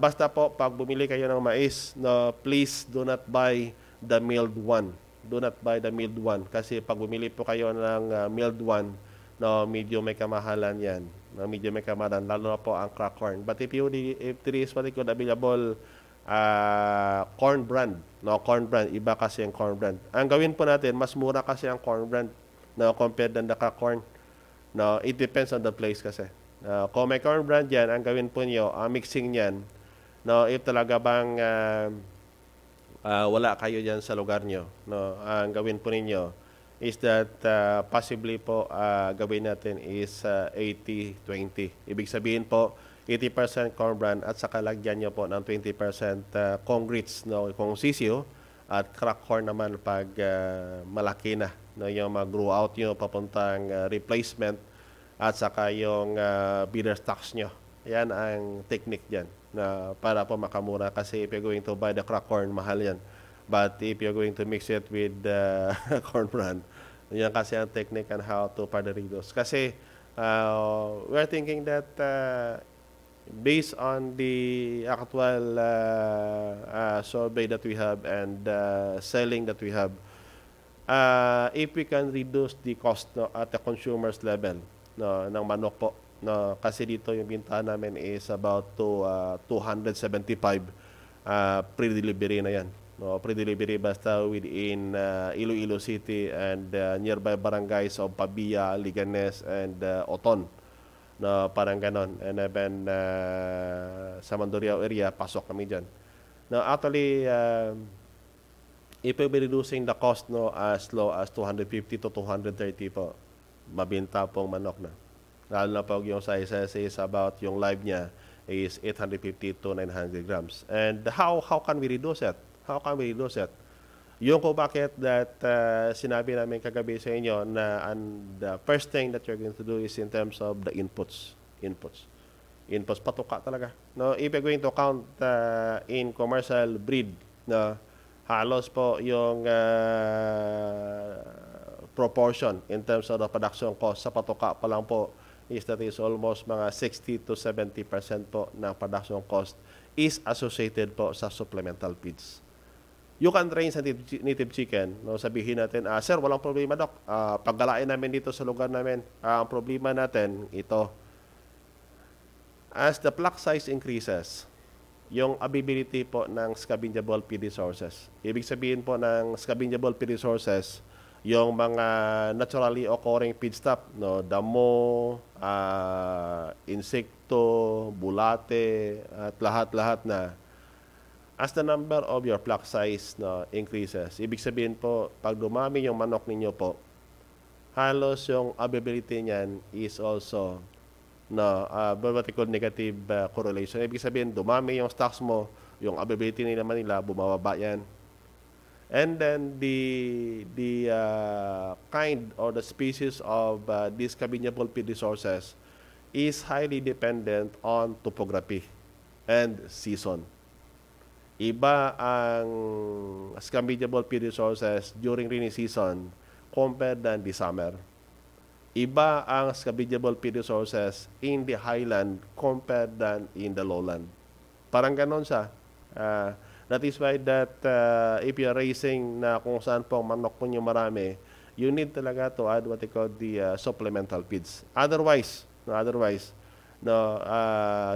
Basta po, pag bumili kayo ng mais, no, please do not buy the milled one. Do not buy the milled one. Kasi pag bumili po kayo ng milled one, no, medyo may kamahalan yan. No, medyo may kamahalan, lalo na po ang crack corn. But if there is what you call available corn brand, no, corn brand, iba kasi ang corn brand. Ang gawin po natin, mas mura kasi ang corn brand, no, compared than the crack corn. No, it depends on the place kasi. Kung may corn brand yan, ang gawin po nyo, ang mixing niyan, no, if talaga bang wala kayo dyan sa lugar nyo, no, ang gawin po ninyo is that possibly po gawin natin is 80-20. Ibig sabihin po, 80% corn bran at saka lagyan nyo po ng 20% kong grits, no, kong sisiyo, at crack corn naman pag malaki na, no, yung mag-grow out nyo papuntang replacement, at saka yung beater stocks nyo. Yan ang technique dyan na para po makamura, kasi if you're going to buy the crack corn, mahal yan. But if you're going to mix it with corn bran, yan kasi ang technique on how to further reduce. Kasi we're thinking that based on the actual survey that we have and selling that we have, if we can reduce the cost, no, at the consumer's level, no, ng manok po, no, kasi dito yung bintahan namin is about to 275 pre-delivery na yan. No, pre-delivery basta within Iloilo City and nearby barangays of Pabia, Liganes, and Oton. No, parang ganon. And even sa Mandurriao area, pasok kami dyan. Now, actually, if we'll be reducing the cost, no, as low as 250 to 230 po, mabinta pong manok na. Lalo na pag yung size is about yung live niya is 850 to 900 grams. And how can we reduce it? How can we reduce it? Yung ko bakit that sinabi namin kagabi sa inyo na the first thing that you're going to do is in terms of the inputs. Inputs, patuka talaga. No, if you're going to count in commercial breed, no, halos po yung proportion in terms of the production cost sa patuka pa lang po is that is almost mga 60 to 70% po ng production cost is associated po sa supplemental feeds. You can train sa native chicken, no, sabihin natin, sir, walang problema, Doc. Paggalain namin dito sa lugar namin, ang problema natin, ito. As the flock size increases, yung availability po ng scavengable feed resources. Ibig sabihin po ng scavengable feed resources, yung mga naturally occurring feedstuff, no, damo, insekto, bulate, at lahat-lahat na. As the number of your flock size, no, increases, ibig sabihin po, pag dumami yung manok ninyo po, halos yung availability niyan is also no, what we call negative correlation. Ibig sabihin, dumami yung stocks mo, yung availability nila Manila, bumababa yan. And then the kind or the species of these scavengable feed resources is highly dependent on topography and season. Iba ang scavengable feed resources during rainy season compared than the summer. Iba ang scavengable feed resources in the highland compared than in the lowland. Parang ganon siya. That is why that if you're raising na kung saan po ang manok po nyo marami, you need talaga to add what they call the supplemental feeds. Otherwise,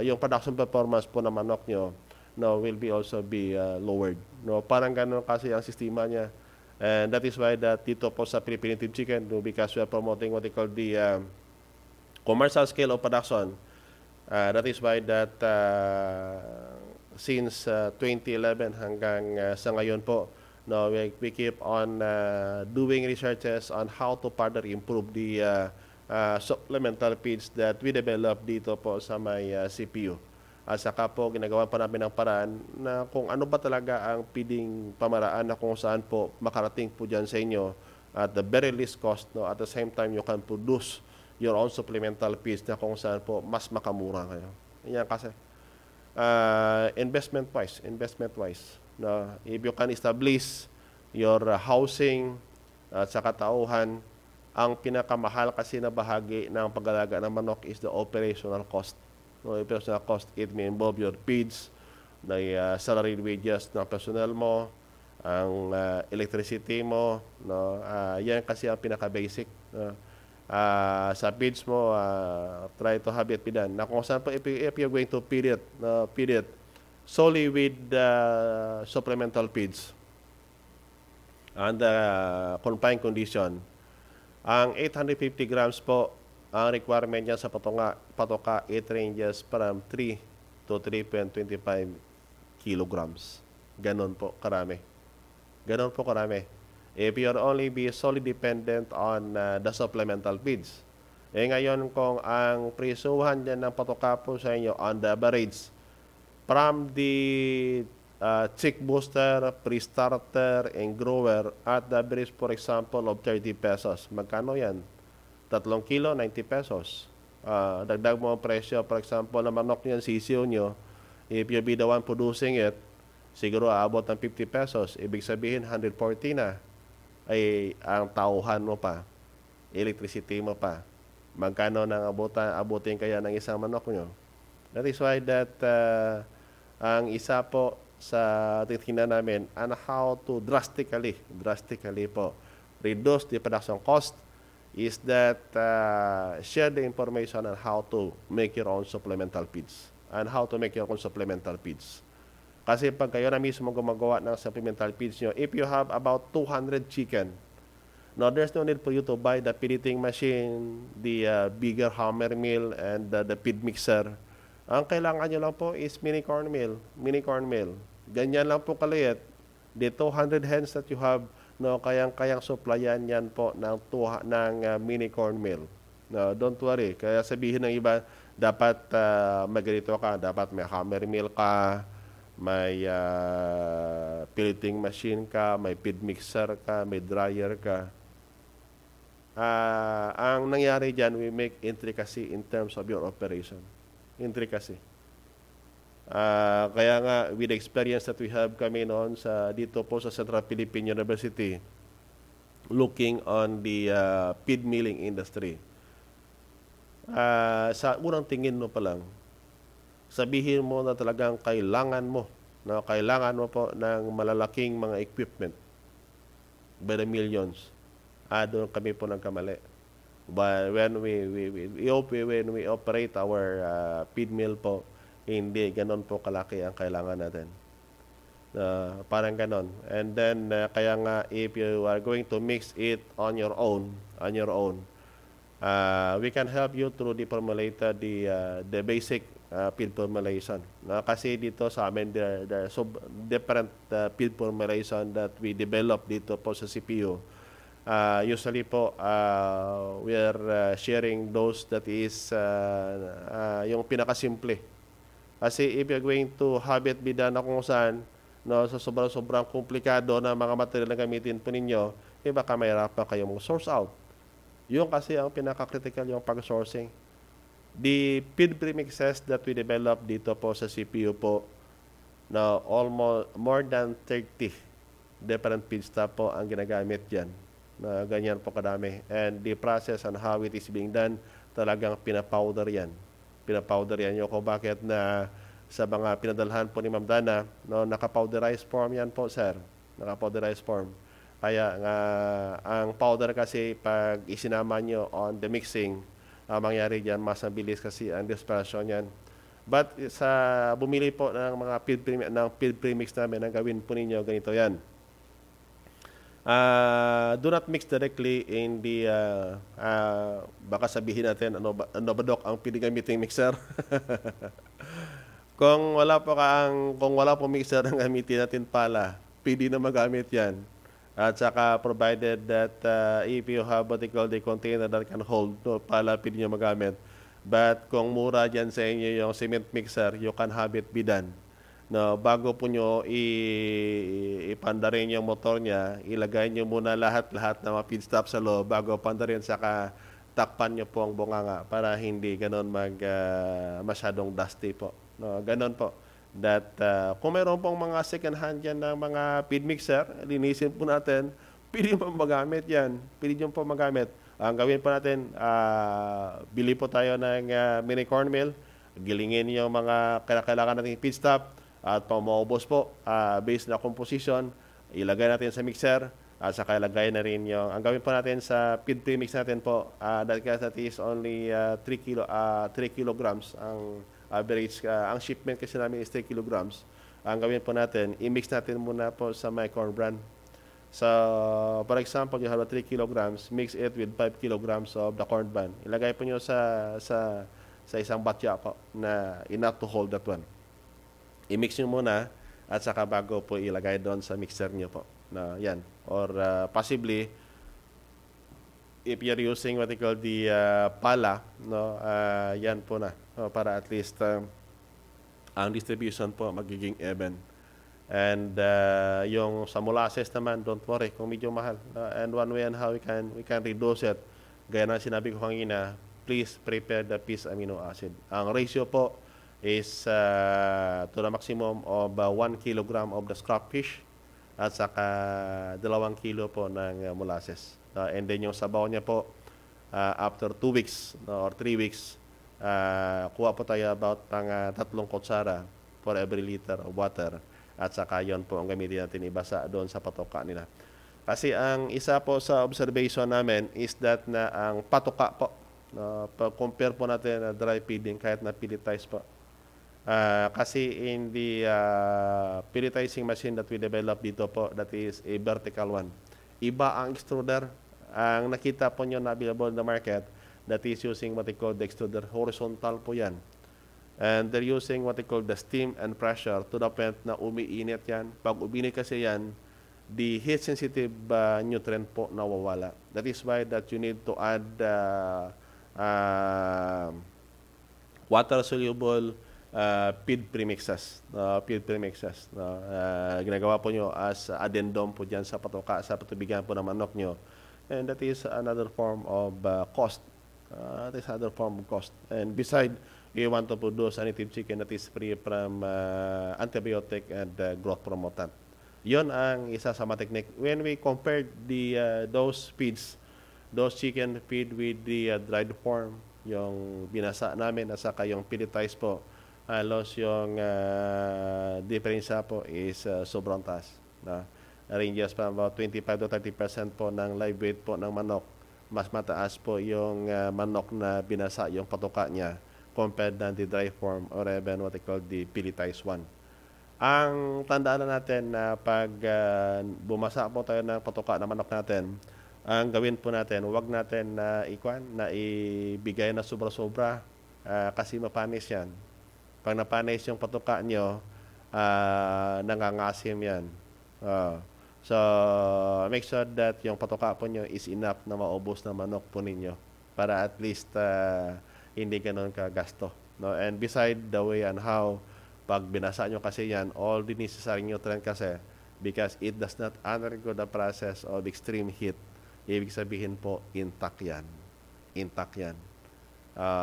yung production performance po ng manok nyo will be also be lowered. No, parang ganon kasi ang sistema niya. And that is why that dito po sa Philippine Native Chicken, because we are promoting what they call the commercial scale of production. That is why that since 2011 hanggang sa ngayon po, no, we keep on doing researches on how to further improve the supplemental feeds that we develop dito po sa may CPU. At saka po, ginagawa pa namin ng paraan na kung ano ba talaga ang feeding pamaraan na kung saan po makarating po dyan sa inyo at the very least cost. No? At the same time, you can produce your own supplemental feeds na kung saan po mas makamura kayo. Yan kasi. Investment-wise. No? If you can establish your housing at saka tauhan, ang pinakamahal kasi na bahagi ng pag-alaga ng manok is the operational cost. No, yung personal cost, it may involve your feeds, the salary wages ng personnel mo, ang electricity mo, no, yan kasi ang pinaka-basic. Sa feeds mo, try to have it be done. Na kung saan po, if you're going to feed it solely with supplemental feeds and confined condition, ang 850 grams po, ang requirement niya sa patoka, it ranges from 3 to 3.25 kilograms. Ganon po karami. If you're only be solely dependent on the supplemental feeds. Ngayon kung ang presuhan dyan ng patoka po sa inyo on the average from the chick booster, pre-starter, and grower at the average, for example, of 30 pesos. Magkano yan? 3 kilo, 90 pesos. Dagdag mo ang presyo, for example, na manok niyan, sisiyo nyo, if you be the one producing it, siguro aabot ng 50 pesos. Ibig sabihin, 140 na. Ay, ang tauhan mo pa, electricity mo pa. Magkano nang abutin kaya ng isang manok nyo? That is why that ang isa po sa titingnan namin on how to drastically po reduce the production cost is that share the information on how to make your own supplemental feeds and how to make your own supplemental feeds. Kasi pag kayo na mismo gumagawa ng supplemental feeds nyo, if you have about 200 chicken, no, there's no need for you to buy the feeding machine, the bigger hammer mill, and the feed mixer. Ang kailangan nyo lang po is mini corn mill. Ganyan lang po kaliit. The 200 hens that you have, no, kayang supplyan yan po ng mini corn mill. No, don't worry. Kaya sabihin ng iba, dapat maganito ka, dapat may hammer mill ka, may pelleting machine ka, may feed mixer ka, may dryer ka. Ang nangyari dyan, we make intricacy in terms of your operation. Intricacy. Kaya nga, with the experience that we have kami noon dito po sa Central Philippine University, looking on the feed milling industry. Sa unang tingin mo pa lang, sabihin mo na talagang kailangan mo po ng malalaking mga equipment by the millions. Doon kami po nagkamali. But when we operate our feed mill po, hindi ganon po kalaki ang kailangan natin. Parang ganon. And then kaya nga, if you are going to mix it on your own, we can help you through the formulator, the basic feed formulation. Kasi dito sa amin, there are different feed formulation that we develop dito po sa CPU. Usually po, we are sharing those that is yung pinakasimple. Kasi if you're going to have it be done na kung saan, no, sa sobrang komplikado na mga material na gamitin po ninyo, baka mahirapan kayo mag-source out. Yung kasi ang pinaka-critical yung pag-sourcing. The feed premixes that we develop dito po sa CPU po, na almost more than 30 different feedstock po ang ginagamit dyan. Na ganyan po kadami. And the process and how it is being done, talagang pinapowder yan. Yung kung bakit na sa mga pinadalhan po ni Ma'am Dana, no, naka-powderized form yan po, sir. Naka-powderized form. Kaya nga, ang powder kasi pag isinama nyo on the mixing, mangyari dyan, mas mabilis kasi ang dispersion yan. But sa bumili po ng mga feed premix namin, ang gawin po ninyo, ganito yan. Do not mix directly in the baka sabihin natin ano ba Doc ang pinagamiting mixer. kung wala po mixer ang gamitin natin pala, pwede na magamit yan. At saka provided that if you have what they call the container that can hold, no, pala pwede nyo magamit. But kung mura dyan sa inyo yung cement mixer, you can have it be done. No, bago po nyo ipandarin yung motor niya, ilagay nyo muna lahat ng mga feedstock sa loob bago pandarin, saka takpan nyo po ang bunganga para hindi ganon masyadong dusty po. No, ganon po. That kung mayroon pong mga second hand yan ng mga feed mixer, linisin po natin, pwede mo magamit yan. Pwede nyo po magamit. Ang gawin po natin, bili po tayo ng mini corn mill, gilingin yung mga kailangan natin feedstock, at pamaubos po, based na composition, ilagay natin sa mixer, at saka ilagay na rin yung, ang gawin po natin sa feed premix natin po, that is only 3 kilograms ang average, ang shipment kasi namin is 3 kilograms. Ang gawin po natin, i-mix natin muna po sa my corn bran. So, for example, you have 3 kilograms, mix it with 5 kilograms of the corn bran. Ilagay po nyo sa isang batya po na enough to hold that one. I-mix nyo muna at saka bago po ilagay doon sa mixer nyo po. Na yan. Or possibly, if you're using what they call the pala, no, yan po na. Para at least ang distribution po magiging even. And yung sa molasses naman, don't worry kung medyo mahal. And one way and how we can reduce it, gaya na sinabi ko kanina, please prepare the fish amino acid. Ang ratio po is to the maximum of 1 kilogram of the scrap fish at saka 2 kilo po ng molasses. And then yung sabaw niya po, after 2 weeks or 3 weeks, kuha po tayo about pang 3 kutsara for every liter of water. At saka yon po ang gamitin natin ibasa doon sa patoka nila. Kasi ang isa po sa observation namin is that na ang patoka po, compare po natin na dry feeding kahit na pelletized po. Kasi in the pelletizing machine that we developed dito po, that is a vertical one. Iba ang extruder. Ang nakita po nyo na available in the market, that is using what they call the extruder. Horizontal po yan. And they're using what they call the steam and pressure to the point na umiinit yan. Pag uminit kasi yan, the heat-sensitive nutrient po nawawala. That is why that you need to add water-soluble feed premixes. Ginagawa po nyo as addendum po dyan sa patoka, sa patubigan po ng manok nyo. And that is another form of cost. And beside, you want to produce a native chicken that is free from antibiotic and growth promotant. Yon ang isa sa mga technique. When we compared those feeds, those chicken feed with the dried form, yung binasa namin at saka yung pelletized po, halos yung diferensya po is sobrang taas. Ranges from about 25 to 30% po ng live weight po ng manok. Mas mataas po yung manok na binasa yung patoka niya compared than the dry form or even what they call the pelletized one. Ang tandaan na natin na pag bumasa po tayo ng patoka ng manok natin, ang gawin po natin, huwag natin na ibigay na sobra-sobra kasi mapanis yan. Pag napanis yung patoka nyo, nangangasim yan. So, make sure that yung patoka po nyo is enough na maubos na manok po ninyo para at least hindi ganun kagasto. No? And beside the way and how, pag binasa nyo kasi yan, all the necessary nutrient kasi, because it does not undergo the process of extreme heat, ibig sabihin po, intact yan. Intact yan.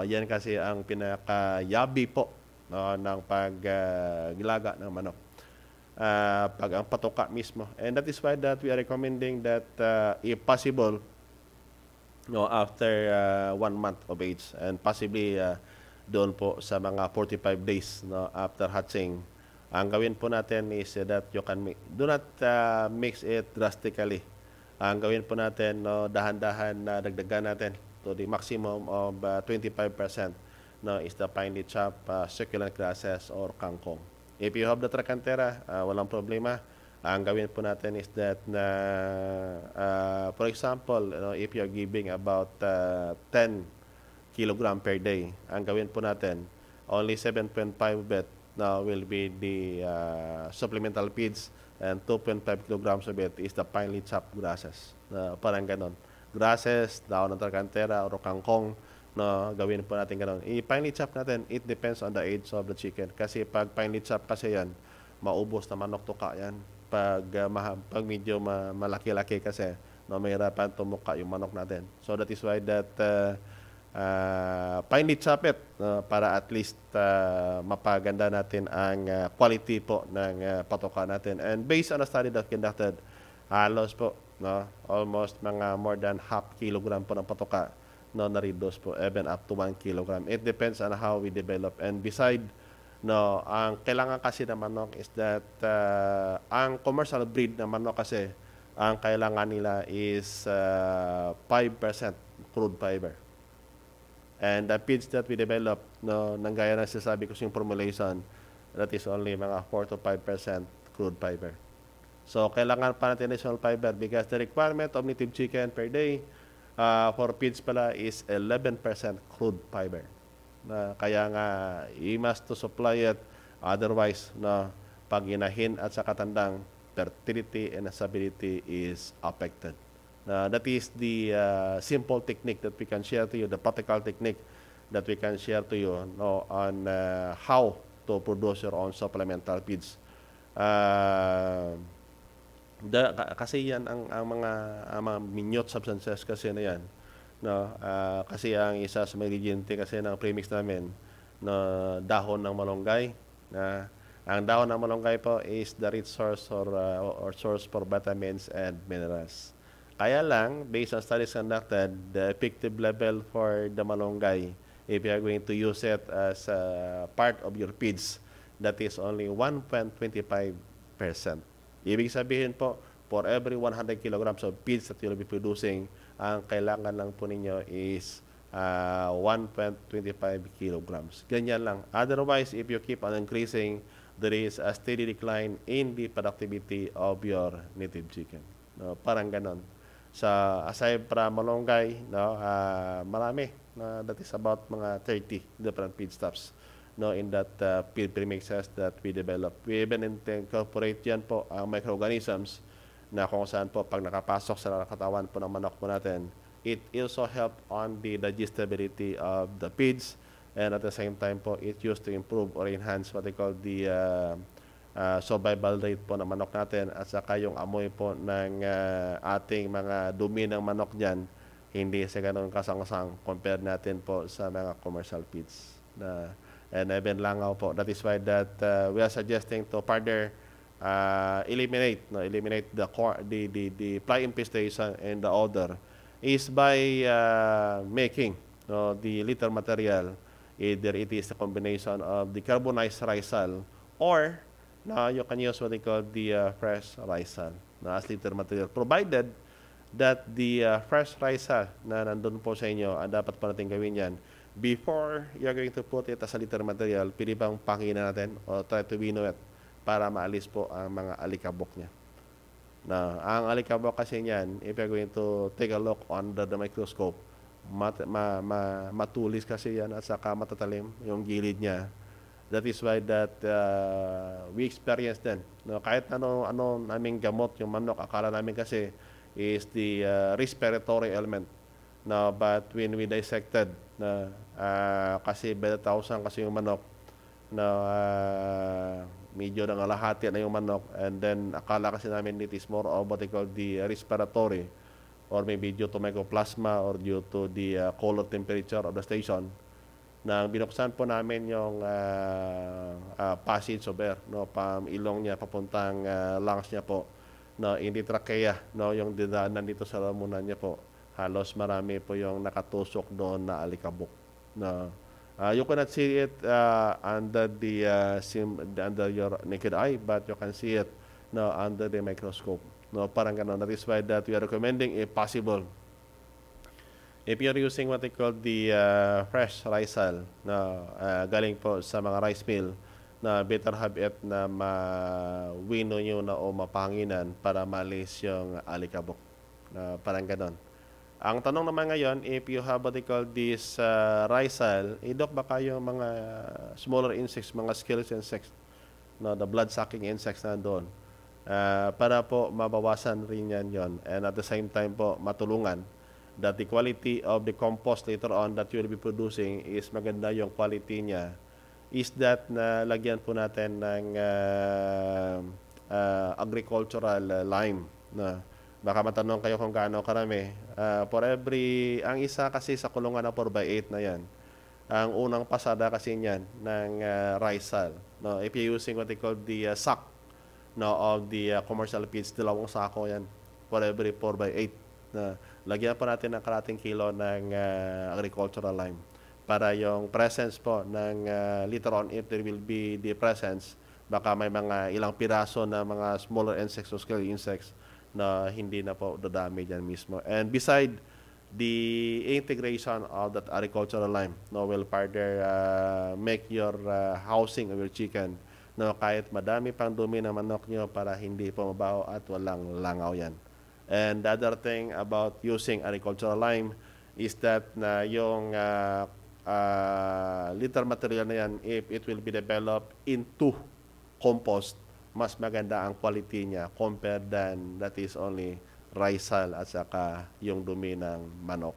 Yan kasi ang pinakayabi po ng paggilaga ng manok. Pag ang patoka mismo. And that is why that we are recommending that if possible, after 1 month of age and possibly doon po sa mga 45 days after hatching, ang gawin po natin is that you can do not mix it drastically. Ang gawin po natin, dahan-dahan na dagdagan natin to the maximum of 25% is the finely chopped succulent grasses or kangkong. If you have the tracantera, walang problema. Ang gawin po natin is that for example, if you're giving about 10 kilogram per day, ang gawin po natin, only 7.5 of it will be the supplemental feeds and 2.5 kilograms of it is the finely chopped grasses. Parang ganon. Grasses, daon ng tracantera or kangkong, gawin po natin ganon. I-finely chop natin, it depends on the age of the chicken. Kasi pag finely chop kasi yan, maubos na manok tuka yan. Pag medyo malaki-laki kasi, mahirapan tumuka yung manok natin. So that is why that finely chop it para at least mapaganda natin ang quality po ng patoka natin. And based on a study that conducted, halos po, almost mga more than half kilogram po ng patoka na-reduce po, even up to 1 kilogram. It depends on how we develop. And beside, ang kailangan kasi ng manok is that ang commercial breed ng manok kasi, ang kailangan nila is 5% crude fiber. And the feeds that we develop, nang gaya na sinasabi ko yung formulation, that is only mga 4 to 5% crude fiber. So, kailangan pa natin additional fiber because the requirement of native chicken per day for feeds pala is 11% crude fiber. Kaya nga, you must to supply it. Otherwise, pag inahin at sa katandang, fertility and stability is affected. That is the simple technique that we can share to you, the practical technique that we can share to you on how to produce your own supplemental feeds. Kasi yan ang mga minute substances kasi na yan. Kasi ang isa sa mga ingrediente kasi ng premix namin dahon ng malunggay. Ang dahon ng malunggay po is the rich source or source for vitamins and minerals. Kaya lang, based on studies conducted, the effective level for the malunggay, if you are going to use it as part of your feeds, that is only 1.25%. Ibig sabihin po, for every 100 kilograms of feeds that you'll be producing, ang kailangan lang po ninyo is 1.25 kilograms. Ganyan lang. Otherwise, if you keep on increasing, there is a steady decline in the productivity of your native chicken. Parang ganon. So, aside from malunggay, marami. That is about mga 30 different feedstuffs in that feed premixes that we develop. We even incorporate yan po ang microorganisms na kung saan po pag nakapasok sa katawan po ng manok po natin, it also help on the digestibility of the feeds, and at the same time po, it used to improve or enhance what they call the survival rate po ng manok natin, at saka yung amoy po ng ating mga dumi ng manok dyan, hindi sa ganun kasangsang compare natin po sa mga commercial feeds. And even langaw po. That is why that we are suggesting to further eliminate the fly infestation and the odor is by making the litter material, either it is a combination of the carbonized risal or you can use what they call the fresh risal as litter material, provided that the fresh risal na nandun po sa inyo, dapat pa natin gawin yan before you're going to put it as a litter material. Pili bang pangina natin o try to winnow it para maalis po ang mga alikabok niya. Ang alikabok kasi niyan, if you're going to take a look under the microscope, matulis kasi yan at saka matatalim yung gilid niya. That is why that we experience then. No, kahit ano naming gamot yung manok, akala namin kasi is the respiratory element. No, but when we dissected na kasi beta 1,000 kasi yung manok na medyo nangalahati na yung manok, and then akala kasi namin it is more of what they call the respiratory, or maybe due to mycoplasma or due to the color temperature of the station. Nang binuksan po namin yung passage of air, no, ilong niya papuntang lungs niya po, no, in the trachea, no, yung dinaanan dito sa lamunan niya po, halos marami po yung nakatusok doon na alikabok. No, you cannot see it under under your naked eye, but you can see it, no, under the microscope. No, parang ganun. That is why that we are recommending, if possible, if you're using what they call the fresh rice hull, na galing po sa mga rice mill, na better have it na mawino nyo na o mapanginan para malis yung alikabok. Na parang ganon. Ang tanong naman ngayon, if you have what they call this rice hull, idok baka yung mga smaller insects, mga scales insects, no, the blood-sucking insects na doon, para po mabawasan rin yan yon, and at the same time po matulungan that the quality of the compost later on that you will be producing is maganda yung quality niya, is that na lagyan po natin ng agricultural lime. Na baka matanong kayo kung gaano karami. For every, ang isa kasi sa kulungan na 4x8 na yan, ang unang pasada kasi niyan ng rice hull. No, if you're using what they call the sack, no, of the commercial feeds, 2 sako yan for every 4x8. Na lagyan pa natin ng kalating kilo ng agricultural lime para yung presence po ng later on, if there will be the presence, baka may mga ilang piraso na mga smaller insects o scale insects na hindi na po dadami dyan mismo. And beside the integration of that agricultural lime, no, will further make your housing of your chicken, no, kahit madami pang dumi ng manok nyo, para hindi po mabaho at walang langaw yan. And the other thing about using agricultural lime is that na yung litter material na yan, if it will be developed into compost, mas maganda ang quality niya compared than that is only rice hull at saka yung dumi ng manok.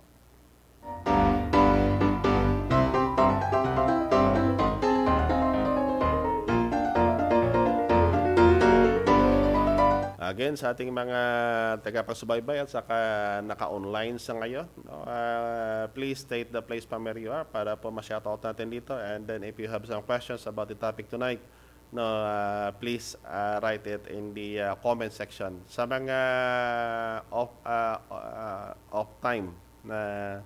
Again, sa ating mga tagapagsubaybay at saka naka-online sa ngayon, no, please state the place from where you are para po ma-shoutout natin dito. And then if you have some questions about the topic tonight, no, please write it in the comment section. Sa mga off time na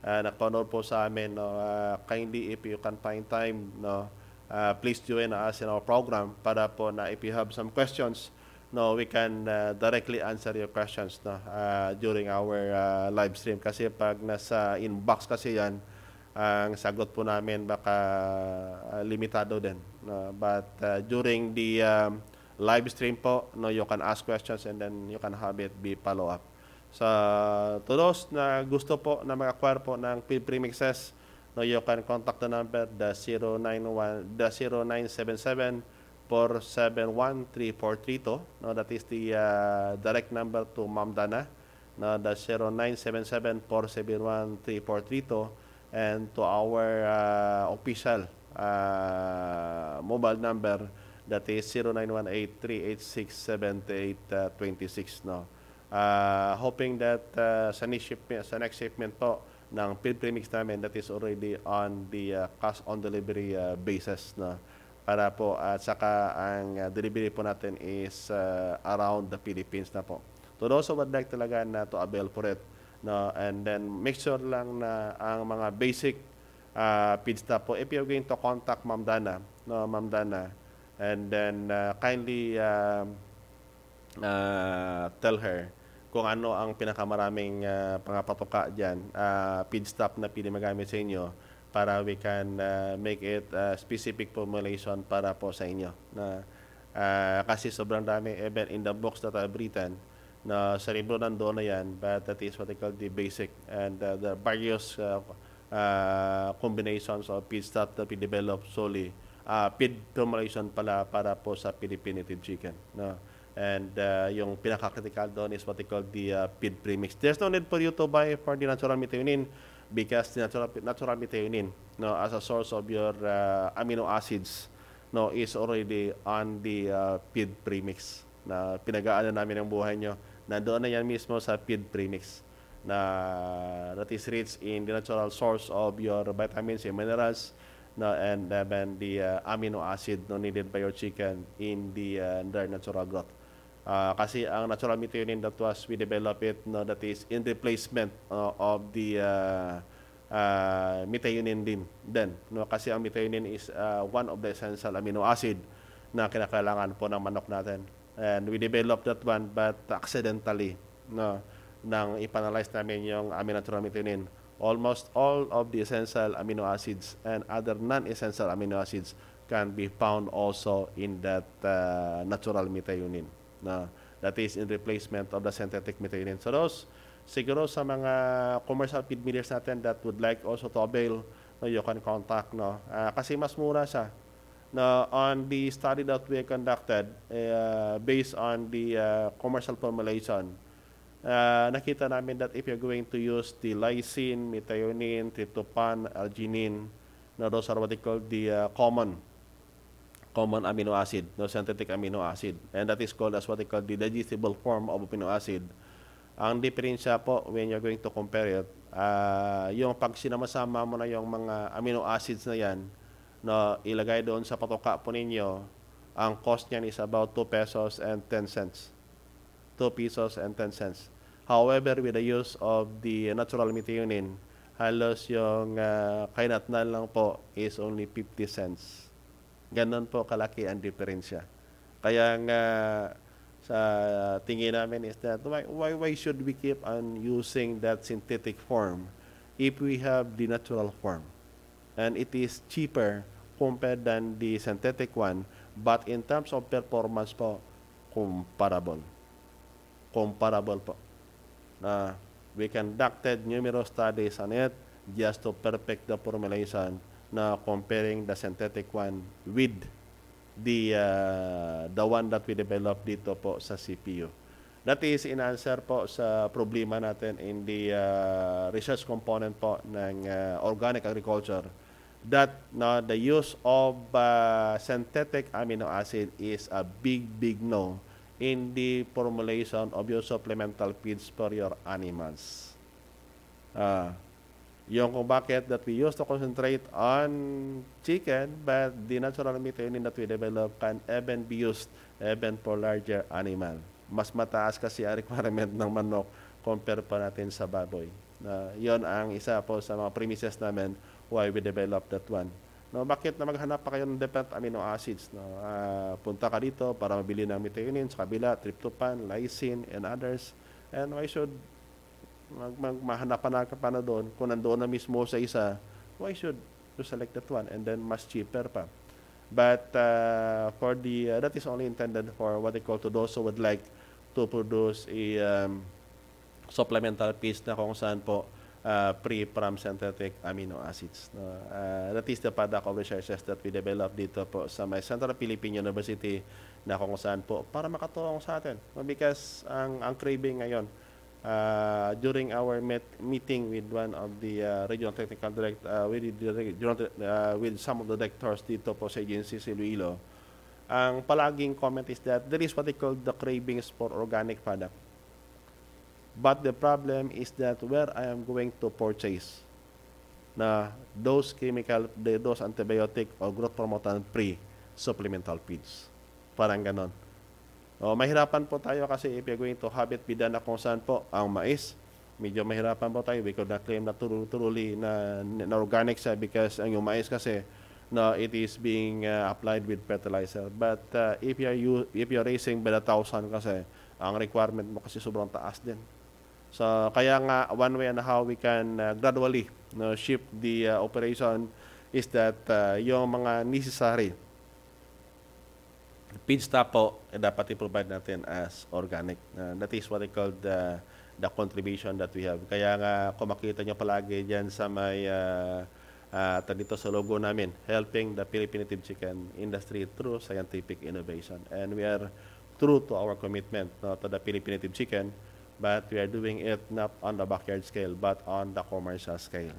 nakapanood po sa amin, no, kindly if you can find time, no, please join us in our program para po na if you have some questions, no, we can directly answer your questions, no, during our live stream. Kasi pag nasa inbox kasi yan, ang sagot po namin baka limitado din. No? But during the live stream po, no, you can ask questions and then you can have it be follow up. So, to those na gusto po na mag-acquire po ng field premixes, no, you can contact the number, the 0977 471-3432. No, that is the direct number to Ma'am Dana. No, the 0977-471-3432, and to our official mobile number, that is 0918-386-7826. No, hoping that sa next shipment po ng field premix namin, that is already on the cash on delivery basis. No, para po at saka ang delivery po natin is around the Philippines na po. To those who would like talaga na to avail for it, no, and then make sure lang na ang mga basic feedstuff po, if you're going to contact Ma'am Dana, no, Ma'am Dana, and then kindly tell her kung ano ang pinakamaraming pangapatoka dyan, feedstuff na pili magamit sa inyo, para we can make it specific formulation para po sa inyo. Na kasi sobrang dami, even in the books that I've written, na sa libro nandoon na yan, but that is what they call the basic, and the various combinations of feedstuff that we develop solely feed formulation pala para po sa Philippine native chicken. No? And yung pinaka-critical doon is what they call the feed premix. There's no need for you to buy for the natural methionine because the natural methionine, no, as a source of your amino acids, no, is already on the feed premix. Na pinag-aano namin ang buhay nyo. Nandoon na yan mismo sa feed premix na that is rich in the natural source of your vitamins and minerals, no, and then the amino acid no, needed by your chicken in their natural growth. Kasi ang natural methionine that was we develop it, no, that is in replacement of the methionine din. No, kasi ang methionine is one of the essential amino acid na kinakailangan po ng manok natin. And we developed that one but accidentally, no, nang ipanalyze namin yung natural methionine. Almost all of the essential amino acids and other non-essential amino acids can be found also in that natural methionine. No, that is in replacement of the synthetic methionine. So those, siguro sa mga commercial feed millers natin that would like also to avail, no, you can contact, no, kasi mas mura siya. No, on the study that we conducted, based on the commercial formulation, nakita namin that if you're going to use the lysine, methionine, tryptophan, arginine, no, those are what they call the common amino acid, no, synthetic amino acid, and that is called as what they call the digestible form of amino acid. Ang diferensya po when you're going to compare it, yung pag sinama-sama mo na yung mga amino acids na yan, no, ilagay doon sa patoka po ninyo, ang cost niyan is about 2 pesos and 10 cents. 2 pesos and 10 cents. However, with the use of the natural methionine, halos yung kainatnan lang po is only 50 cents. Ganon po kalaki ang diferensya. Kaya nga sa tingin namin is that why should we keep on using that synthetic form if we have the natural form? And it is cheaper compared than the synthetic one, but in terms of performance po, comparable po. We conducted numerous studies on it just to perfect the formulation na comparing the synthetic one with the one that we developed dito po sa CPU. That is in answer po sa problema natin in the research component po ng organic agriculture, that the use of synthetic amino acid is a big no in the formulation of your supplemental feeds for your animals. Yung kung bakit that we used to concentrate on chicken, but the natural methionine that we develop can even be used even for larger animal. Mas mataas kasi ang requirement ng manok compare pa natin sa baboy. Yon ang isa po sa mga premises namin why we develop that one. No, bakit na maghanap pa kayo ng different amino acids? No? Punta ka dito para mabili ng methionine sa kabila, tryptophan, lysine, and others. And why should mahanapan ka na doon? Kung nandoon na mismo sa isa, why should you select that one? And then mas cheaper pa. But for the that is only intended for what they call to those who would like to produce a supplemental feeds na kung saan po free from synthetic amino acids. That is the product of researches that we developed dito po sa may Central Philippine University na kung saan po para makatulong sa atin. Because ang craving ngayon, during our meeting with one of the regional technical with some of the directors dito po sa agency sa Iloilo, ang palaging comment is that there is what they call the cravings for organic product. But the problem is that where I am going to purchase na those chemical, those antibiotic or growth promoter free supplemental feeds. Parang ganon. Mahirapan po tayo kasi if you're going to have it bidan na kung saan po ang mais, medyo mahirapan po tayo. We could not claim na truly na organic siya because ang yung mais kasi it is being applied with fertilizer. But if you're raising by 1,000 kasi, ang requirement mo kasi sobrang taas din. So, kaya nga, one way and how we can gradually shift the operation is that yung mga necessary feedstock po, dapat i-provide natin as organic. That is what I call the contribution that we have. Kaya nga, kung makita nyo palagi dyan sa may At dito sa logo namin, helping the Philippine native chicken industry through scientific innovation. And we are true to our commitment to the Philippine native chicken, but we are doing it not on the backyard scale, but on the commercial scale.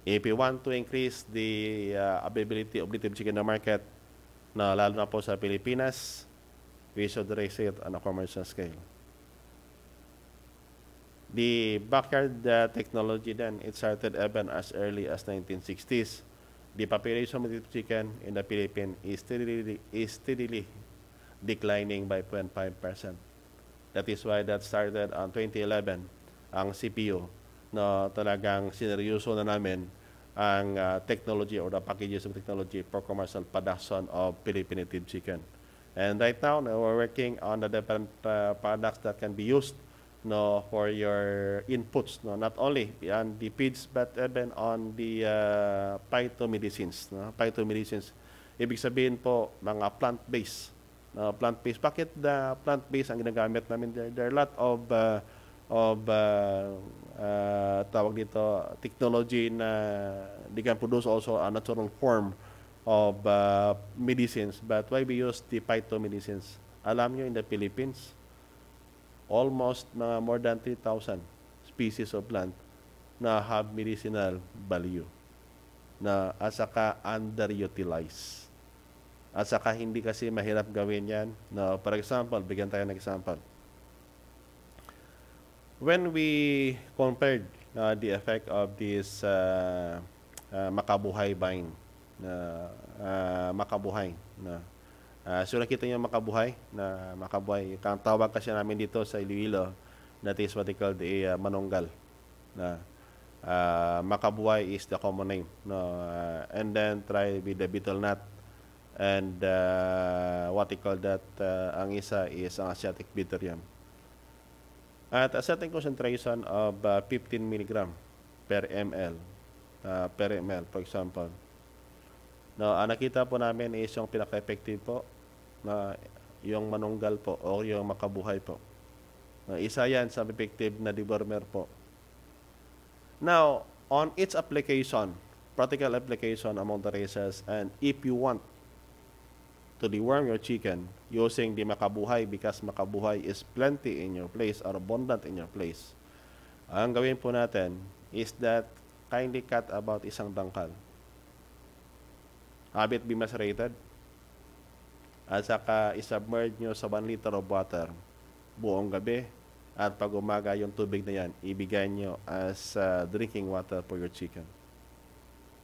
If we want to increase the availability of native chicken in the market, lalo na po sa Pilipinas, we should raise it on a commercial scale. The backyard technology then, it started even as early as 1960s. The population of native chicken in the Philippines is steadily declining by 0.5%. That is why that started on 2011, ang CPO, na talagang sineryoso na namin ang technology or the packages of technology for commercial production of Philippine native chicken. And right now, we're working on the different products that can be used for your inputs, not only on the feeds but even on the phytomedicines. Phytomedicines, ibig sabihin po mga plant-based. Plant-based. Bakit plant-based ang ginagamit namin? There are a lot of tawag dito, technology na they can produce also a natural form of medicines. But why we use the phytomedicines? Alam nyo, in the Philippines, almost more than 3,000 species of plant na have medicinal value na at saka underutilized. At saka hindi kasi mahirap gawin yan. For example, bigyan tayo ng example. When we compared the effect of this makabuhay vine, makabuhay na so nakita niyo makabuhay, ang tawag kasi namin dito sa Iloilo, that is what they call the manunggal. Makabuhay is the common name. And then try with the betel nut. And what they call that, ang isa is ang Asiatic bitter yam. At a certain concentration of 15 mg per ml, for example. Ang nakita po namin is yung pinaka-effective po na yung manunggal po o yung makabuhay po. Isa yan sa effective na dewormer po. Now, on its application, practical application among the races, and if you want to deworm your chicken using the makabuhay, because makabuhay is plenty in your place or abundant in your place, ang gawin po natin is that kindly cut about isang dangkal. Have it be macerated. At saka isubmerge nyo sa 1 liter of water buong gabi. At pag umaga yung tubig na yan, ibigay nyo as drinking water for your chicken.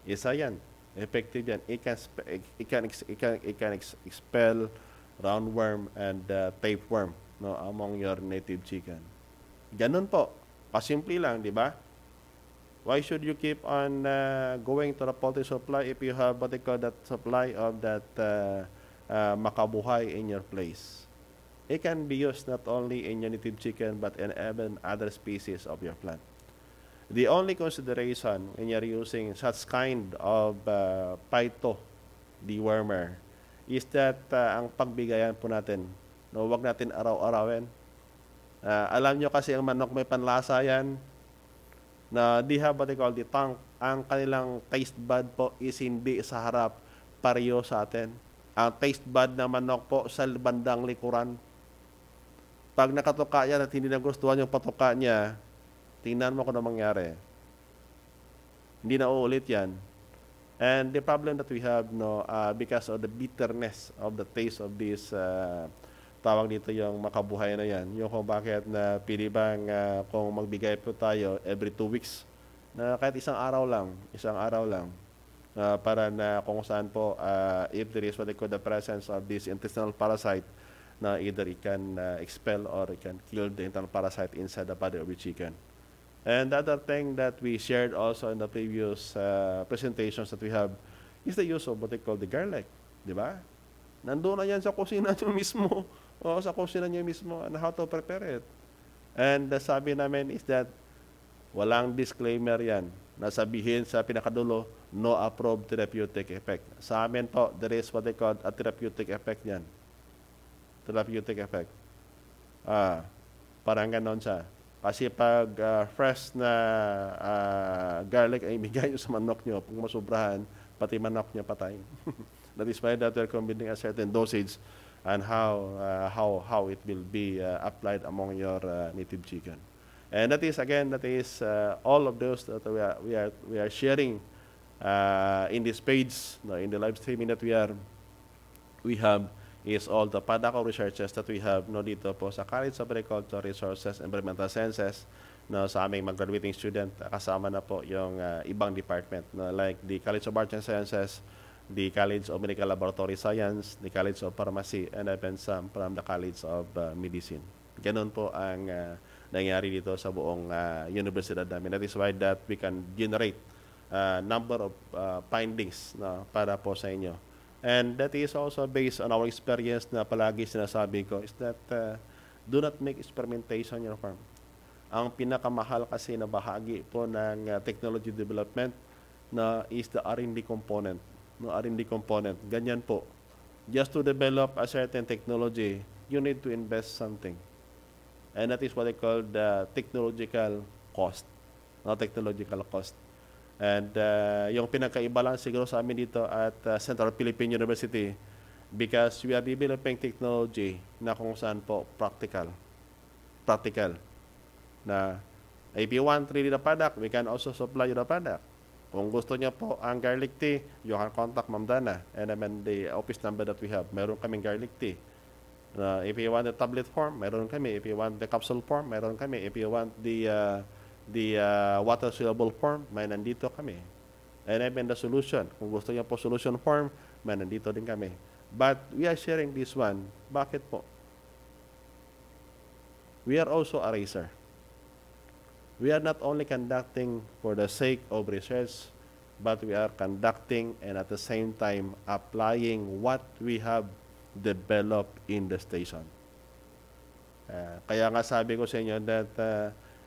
Isa yan. Effective yan. It can expel roundworm and tapeworm among your native chicken. Ganun po. Pasimple lang, di ba? Why should you keep on going to the poultry supply if you have what they call that supply of that makabuhay in your place? It can be used not only in your native chicken but in even other species of your plant. The only consideration when you're using such kind of phyto dewormer is that ang pagbigayan po natin, wag natin araw-arawin. Alam nyo kasi ang manok may panlasa yan, na they have what they call the tongue. Ang kanilang taste bud po is hindi sa harap, pareho sa atin. Ang taste bud ng manok po sa bandang likuran. Pag nakatuka yan at hindi nagustuhan yung patuka niya, tingnan mo kung ano mangyari. Hindi na uulit yan. And the problem that we have, because of the bitterness of the taste of this tawag dito yung makabuhay na yan, yung kung bakit na pili bang kung magbigay po tayo every 2 weeks na kahit isang araw lang para na kung saan po if there is what they call the presence of this intestinal parasite, na either it can expel or it can kill the internal parasite inside the body of your chicken. And the other thing that we shared also in the previous presentations that we have is the use of what they call the garlic, di ba? Nandun na yan sa kusina nyo mismo. O sa kusina nyo mismo and how to prepare it. And the sabi namin is that walang disclaimer yan. Nasabihin sa pinakadulo, no approved therapeutic effect. Sa amin po, there is what they call a therapeutic effect yan. Therapeutic effect. Parang ganon siya. Kasi pag fresh na garlic ay ibigay nyo sa manok nyo. Kung masubrahan, pati manok nyo patay. That is why that we're combining a certain dosage and how it will be applied among your native chicken. And that is all of those that we are sharing in this page, in the live streaming that we have is all the PADACO researches that we have dito po sa College of Agricultural Resources and Environmental Sciences sa aming mag-graduating student. Kasama na po yung ibang department like the College of Arts and Sciences, the College of Medical Laboratory Science, the College of Pharmacy, and even some from the College of Medicine. Ganun po ang nangyari dito sa buong universidad namin. That is why that we can generate number of findings para po sa inyo. And that is also based on our experience na palagi sinasabi ko is that do not make experimentation in your farm. Ang pinakamahal kasi na bahagi po ng technology development is the R&D component. R&D component. Ganyan po. Just to develop a certain technology, you need to invest something. And that is what I call the technological cost. Technological cost. And yung pinakaiba lang siguro sa amin dito at Central Philippine University because we are developing technology na kung saan po practical. Na if you want really the product, we can also supply you the product. Kung gusto niyo po ang garlic tea, you can contact Ma'am Dana and then the office number that we have. Meron kaming garlic tea. If you want the tablet form, meron kami. If you want the capsule form, meron kami. If you want the water-soluble form, may nandito kami. And even the solution. Kung gusto niyo po solution form, may nandito din kami. But we are sharing this one. Bakit po? We are also a racer. We are not only conducting for the sake of research, but we are conducting and at the same time applying what we have developed in the station. Kaya nga sabi ko sa inyo that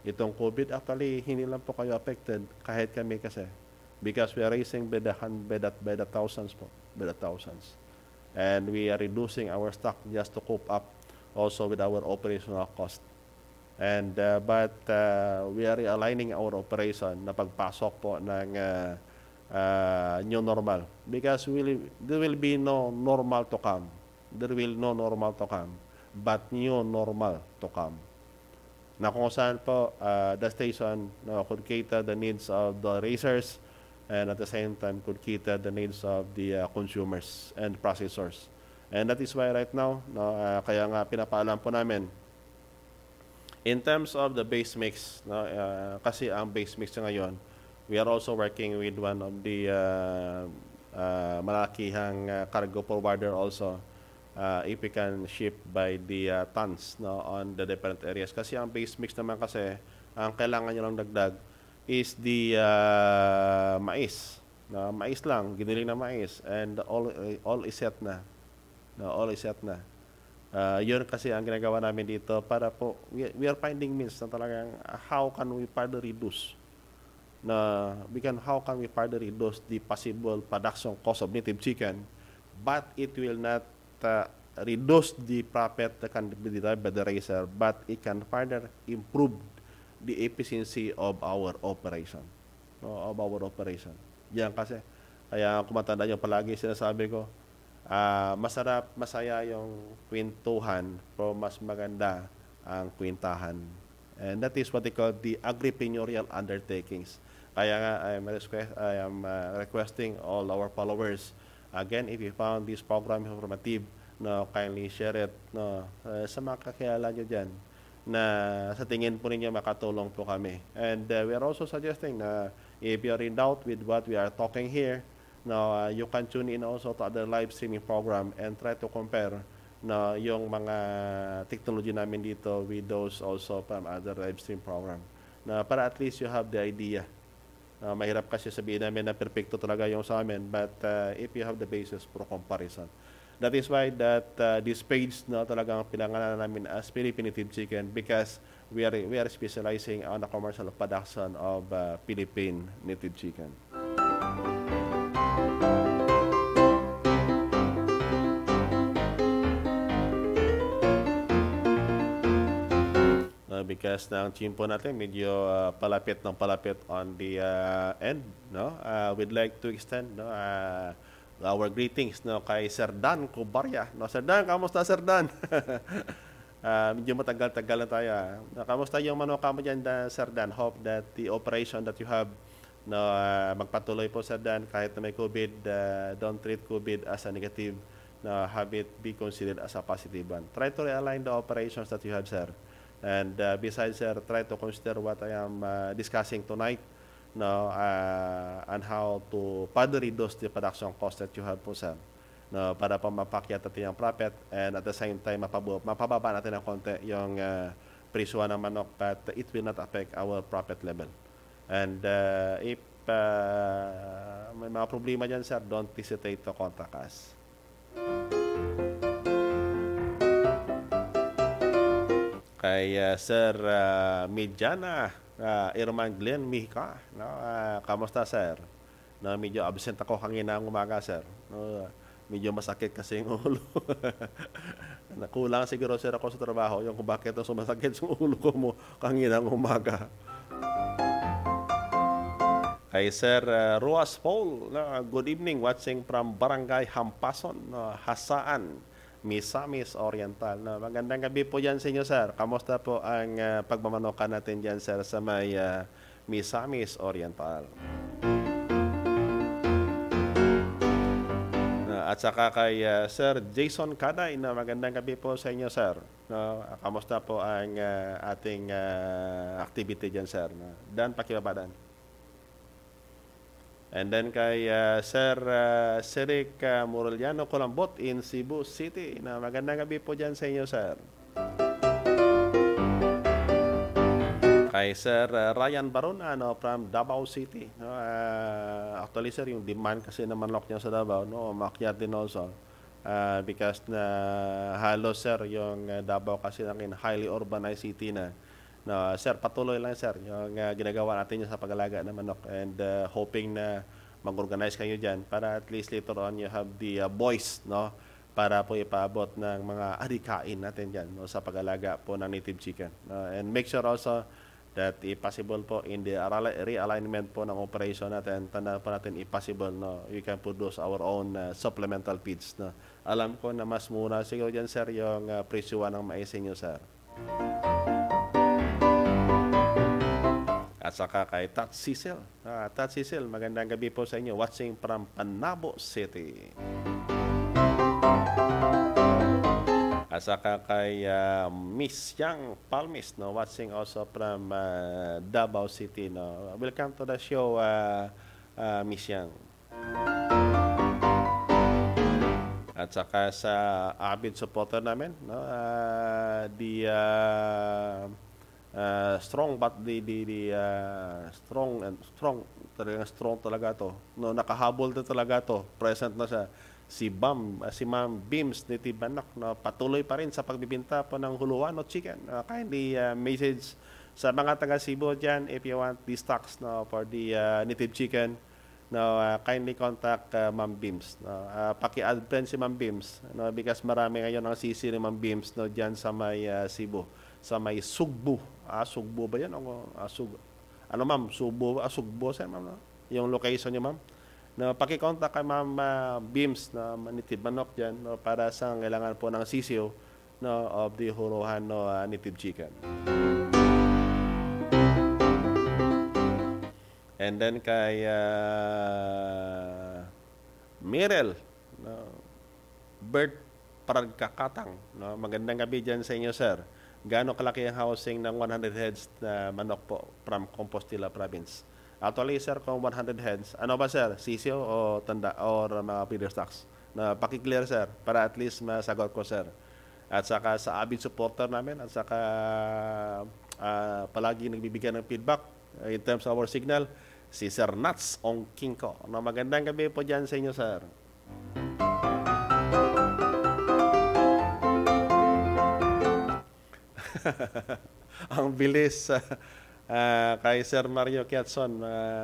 itong COVID, actually, hindi lang po kayo affected, kahit kami kasi. Because we are raising by the thousands po. By the thousands. And we are reducing our stock just to cope up also with our operational cost. And but we are realigning our operation na pagpasok po ng new normal. Because there will be no normal to come. There will no normal to come. But new normal to come. Na kung saan po the station could cater the needs of the racers and at the same time could cater the needs of the consumers and processors. And that is why right now, kaya nga pinapaalam po namin, in terms of the base mix, kasi ang base mix ngayon, we are also working with one of the malakihang cargo forwarder also. If we can ship by the tons on the different areas. Kasi ang base mix naman kasi, ang kailangan nyo lang dagdag is the mais. Mais lang, giniling na mais. And all is set na. All is set na. Yun kasi ang ginagawa namin dito para po, we are finding means na talagang how can we further reduce how can we further reduce the possible production cost of native chicken, but it will not reduce the profit that can be derived by the racer, but it can further improve the efficiency of our operation. Yan kasi. Kaya kung matanda nyo palagi sinasabi ko, masaya yung kwentuhan, pero mas maganda ang kwentahan. And that is what they call the agripreneurial undertakings. Kaya nga, I am requesting all our followers, again, if you found this program informative, kindly share it sa mga kakilala nyo dyan na sa tingin po ninyo makatulong po kami. And we are also suggesting na if you are in doubt with what we are talking here, you can tune in also to other live streaming program and try to compare yung mga technology namin dito with those also from other live stream program. Para at least you have the idea. Mahirap kasi sabihin namin na perfecto talaga yung sa amin, but if you have the basis for comparison. That is why that this page talagang pinangalan namin as Philippine Native Chicken because we are specializing on the commercial production of Philippine Native Chicken. because ng chimpo natin medyo palapit ng palapit on the end, no? We'd like to extend, no, our greetings, no, kay Sir Dan Cubarya. No, Sir Dan, kamusta Sir Dan? Medyo matagal-tagal na tayo. Kamusta yung manuka mo dyan, Sir Dan? Hope that the operation that you have, no, magpatuloy po, Sir Dan, kahit na may COVID. Don't treat COVID as a negative. No, have it be considered as a positive one. Try to realign the operations that you have, sir. And besides, sir, try to consider what I am discussing tonight, no, and how to further reduce the production cost that you have po, sir. No, para po mapakyat natin yung profit and at the same time mapababa natin ng konti yung presyo ng manok, but it will not affect our profit level. And if may mga problema dyan, sir, don't hesitate to contact us. Kay Sir Mediana Irman Glenn Mihika, no? Kamusta, sir? No, medyo absent ako kanina ng umaga, sir. No, medyo masakit kasi yung ulo. Nakulang siguro, sir, ako sa trabaho yung kung bakit sumasakit yung ulo ko mo kanina ng umaga. Kay Sir Ruas Paul, good evening, watching from Barangay Hampason, Hasaan, Misamis Oriental. Magandang gabi po dyan sa inyo, sir. Kamusta po ang pagmamanokan natin dyan, sir, sa may Misamis Oriental? At saka kay Sir Jason Kaday, magandang gabi po sa inyo, sir. Kamusta po ang ating activity dyan, sir? Dan, pakibaba, Dan. And then kay Sir Ceric Moreliano Colambot in Cebu City. Magandang gabi po dyan sa inyo, sir. Kay Sir Ryan Barona, from Davao City. Actually, sir, yung demand kasi na manok niya sa Davao, makyat din also. Because na halos, sir, yung Davao kasi ng highly urbanized city na. No, sir, patuloy lang, sir, yung ginagawa natin sa pag-alaga ng manok, and hoping na mag-organize kayo dyan para at least later on you have the voice, no, para po ipaabot ng mga adikain natin dyan, no, sa pag-alaga po ng native chicken. And make sure also that if possible po in the realignment po ng operation natin, tanda po natin if possible, no, we can produce our own supplemental feeds. No. Alam ko na mas mura siguro dyan, sir, yung presyuan ng mais nyo, sir. At saka kay Tat Cecil. Tat Cecil, magandang gabi po sa inyo. Watching from Panabo City. At saka kay Miss Yang Palmis, no, watching also from Davao City. No. Welcome to the show, Miss Yang. At saka sa avid supporter namin, no, strong, but the strong talaga to, no, nakahabol na talaga to, present na siya, si Ma'am Bims Native Manok, no, patuloy pa rin sa pagbibinta po ng huluan o chicken. Kindly message sa mga taga Cebu dyan if you want the stocks, no, for the native chicken, no, kindly contact Ma'am Bims, no. Paki-add friend si Ma'am Bims, no, because marami ngayon ang sisi ni Ma'am Bims, no, dyan sa may Cebu, sa may Sugbo. Sugbo ba yan? Ano, ma'am? Sugbo, sir, ma'am, no? Yung location niyo, ma'am. No, paki-contact kay Ma'am Bims na native manok dyan, no, para sa kailangan po ng sisiyo, no, of the huruhan, no, native chicken. And then kay Mirel, no, Bert Paragkakatang, no, magandang gabi dyan sa inyo, sir. Gaano kalaki ang housing ng 100 heads na manok po from Compostela Province? Actually, sir, kung 100 heads, ano ba, sir? Sisyo o tanda or mga feeder stocks? Na paki-clear, sir, para at least masagot ko, sir. At saka sa avid supporter namin, at saka palagi nagbibigyan ng feedback in terms of our signal, si Sir Nats Ongkinko. No, magandang gabi po dyan sa inyo, sir. Ang bilis kay Sir Mario Kiatson.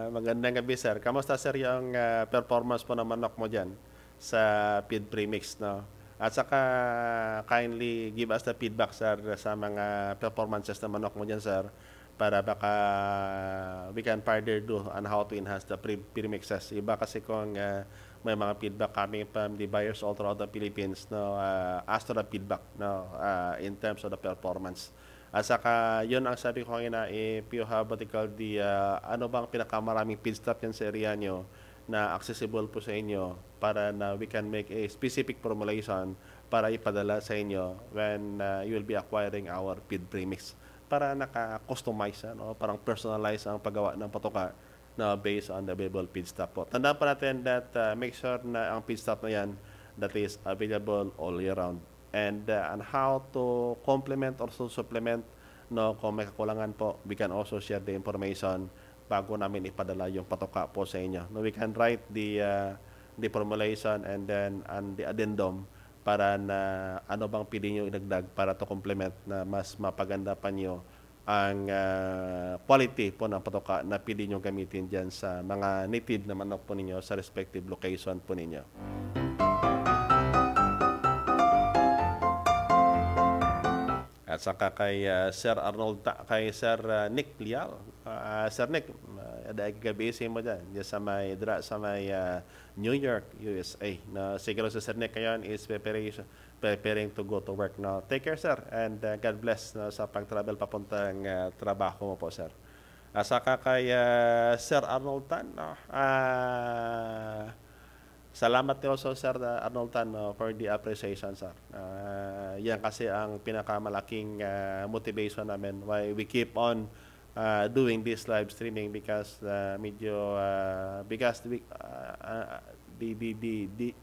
Magandang gabi, sir. Kamusta, sir, yung performance po ng manok mo dyan sa feed premix, no? At saka kindly give us the feedback, sir, sa mga performances na manok mo dyan, sir, para baka we can further do on how to enhance the premixes. Iba kasi kung may mga feedback coming from the buyers all throughout the Philippines, no, as to the feedback, no, in terms of the performance. At saka, yun ang sabi ko kanina, if you have what they call the, ano bang pinakamaraming feedstock yan sa area nyo na accessible po sa inyo para na we can make a specific formulation para ipadala sa inyo when you will be acquiring our feed premix para naka-customize, no? Parang personalize ang paggawa ng patoka na based on the available feedstock po. Tandaan pa natin that make sure na ang feedstock na yan that is available all year round. And on how to complement or to supplement, no, kung may kakulangan po, we can also share the information bago namin ipadala yung patoka po sa inyo. No, we can write the formulation and then the addendum para na ano bang pili nyo idagdag para to complement na mas mapaganda pa nyo ang quality po ng patoka na pili nyo gamitin dyan sa mga native na manok po ninyo sa respective location po ninyo. At saka kay Sir Arnold, kay Sir Nick Lial. Sir Nick, dahil gabi mo dyan sa may New York, USA. Na siguro si Sir Nick ngayon is preparing to go to work now. Take care, sir, and God bless sa pag-travel papuntang trabaho mo po, sir. At saka kay Sir Arnold Tan, salamat also, Sir Arnold Tan, for the appreciation, sir. Yan kasi ang pinakamalaking motivation namin why we keep on doing this live streaming because